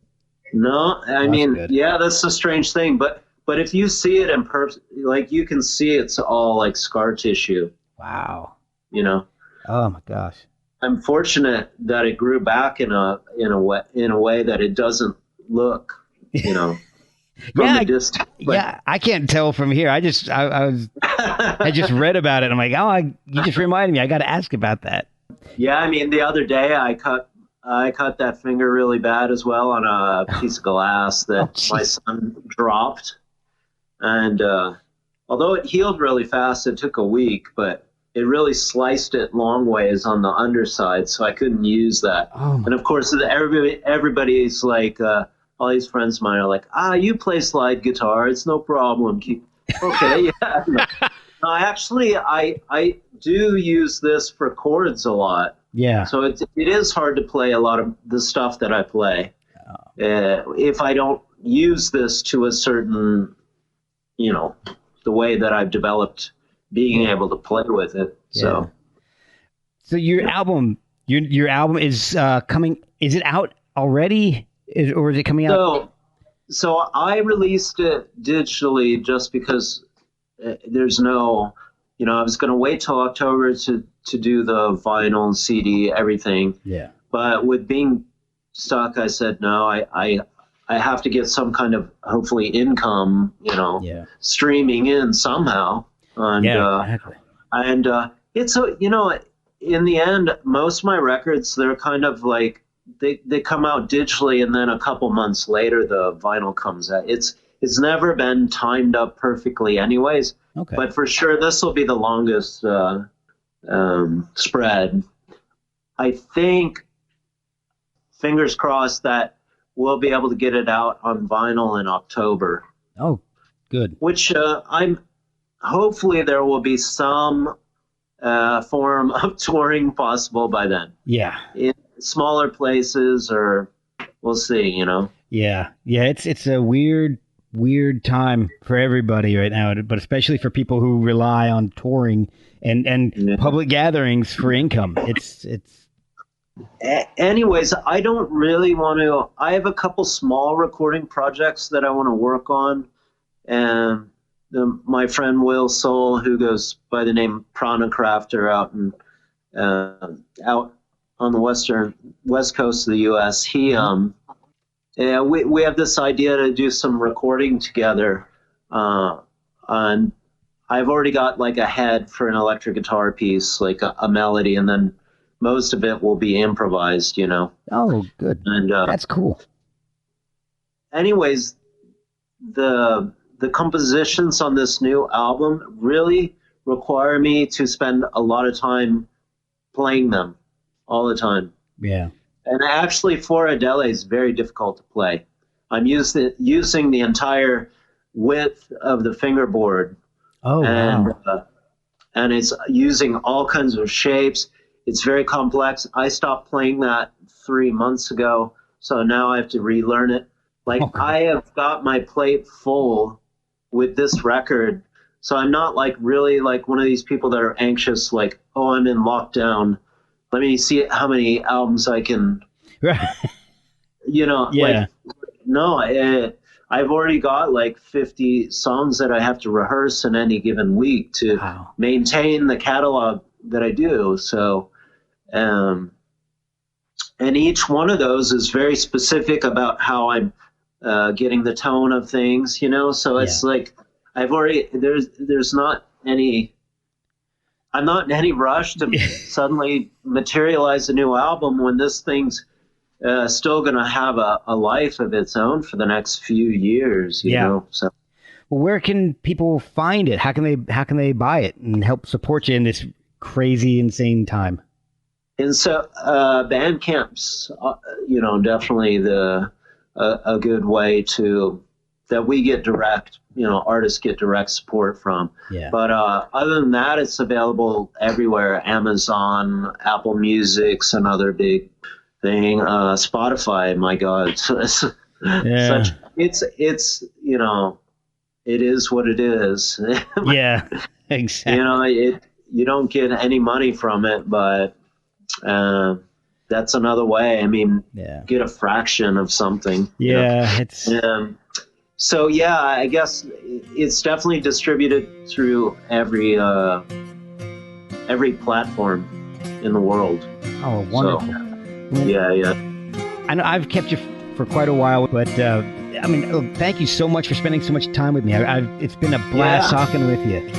No, I mean, good. yeah, that's a strange thing, but if you see it in person, like you can see it's all like scar tissue, Wow. you know. Oh, my gosh. I'm fortunate that it grew back in a way that it doesn't look, you know, from the distance. Yeah, I can't tell from here. I just read about it. I'm like, you just reminded me. I got to ask about that. Yeah, I mean, the other day I cut that finger really bad as well on a piece of glass that my son dropped. And although it healed really fast, it took a week, but it really sliced it long ways on the underside, so I couldn't use that. Oh, and of course, everybody's like, all these friends of mine are like, you play slide guitar, it's no problem. Okay, yeah. No, actually, I do use this for chords a lot. yeah. So it is hard to play a lot of the stuff that I play if I don't use this to a certain, you know, the way that I've developed being able to play with it. Yeah. So your album is coming. Is it out already, or is it coming out? So I released it digitally just because there's no, you know, I was going to wait till October to do the vinyl, CD, everything. Yeah. But with being stuck, I said no. I have to get some kind of hopefully income, you know, streaming in somehow. And, exactly. And it's you know, in the end, most of my records, they're kind of like they come out digitally, and then a couple months later the vinyl comes out. It's never been timed up perfectly, anyways. Okay. But for sure, this will be the longest spread. I think, fingers crossed, that we'll be able to get it out on vinyl in October. Oh, good. Which hopefully there will be some form of touring possible by then. Yeah. In smaller places, or we'll see, you know. Yeah. It's a weird time for everybody right now, but especially for people who rely on touring and public gatherings for income. It's. Anyways, I don't really want to. I have a couple small recording projects that I want to work on, and my friend Will Soul, who goes by the name Prana Crafter, out on the west coast of the U.S. We have this idea to do some recording together, and I've already got like a head for an electric guitar piece, like a melody, and then most of it will be improvised, you know. Oh, good. And that's cool. Anyways, the compositions on this new album really require me to spend a lot of time playing them all the time. Yeah. And actually, for Adele, it's very difficult to play. I'm using the entire width of the fingerboard. Oh, wow. And it's using all kinds of shapes. It's very complex. I stopped playing that 3 months ago, so now I have to relearn it. Like, I have got my plate full with this record, so I'm not like really like one of these people that are anxious, like, oh, I'm in lockdown. Let me see how many albums I can, you know, like, no, I've already got like 50 songs that I have to rehearse in any given week to maintain the catalog that I do. So, and each one of those is very specific about how I'm getting the tone of things, you know? So it's like, I've already, there's not any I'm not in any rush to suddenly materialize a new album when this thing's still going to have a life of its own for the next few years, you know? So. Well, where can people find it? How can they buy it and help support you in this crazy, insane time? And so Bandcamp's, definitely a good way that we get direct, artists get direct support from. Yeah. But other than that, it's available everywhere. Amazon, Apple Music's another big thing. Spotify, my God. It is what it is. Yeah, exactly. You don't get any money from it, but that's another way. I mean, get a fraction of something. Yeah, I guess it's definitely distributed through every platform in the world. Oh, wonderful! So, yeah. I know I've kept you for quite a while, but thank you so much for spending so much time with me. It's been a blast talking with you.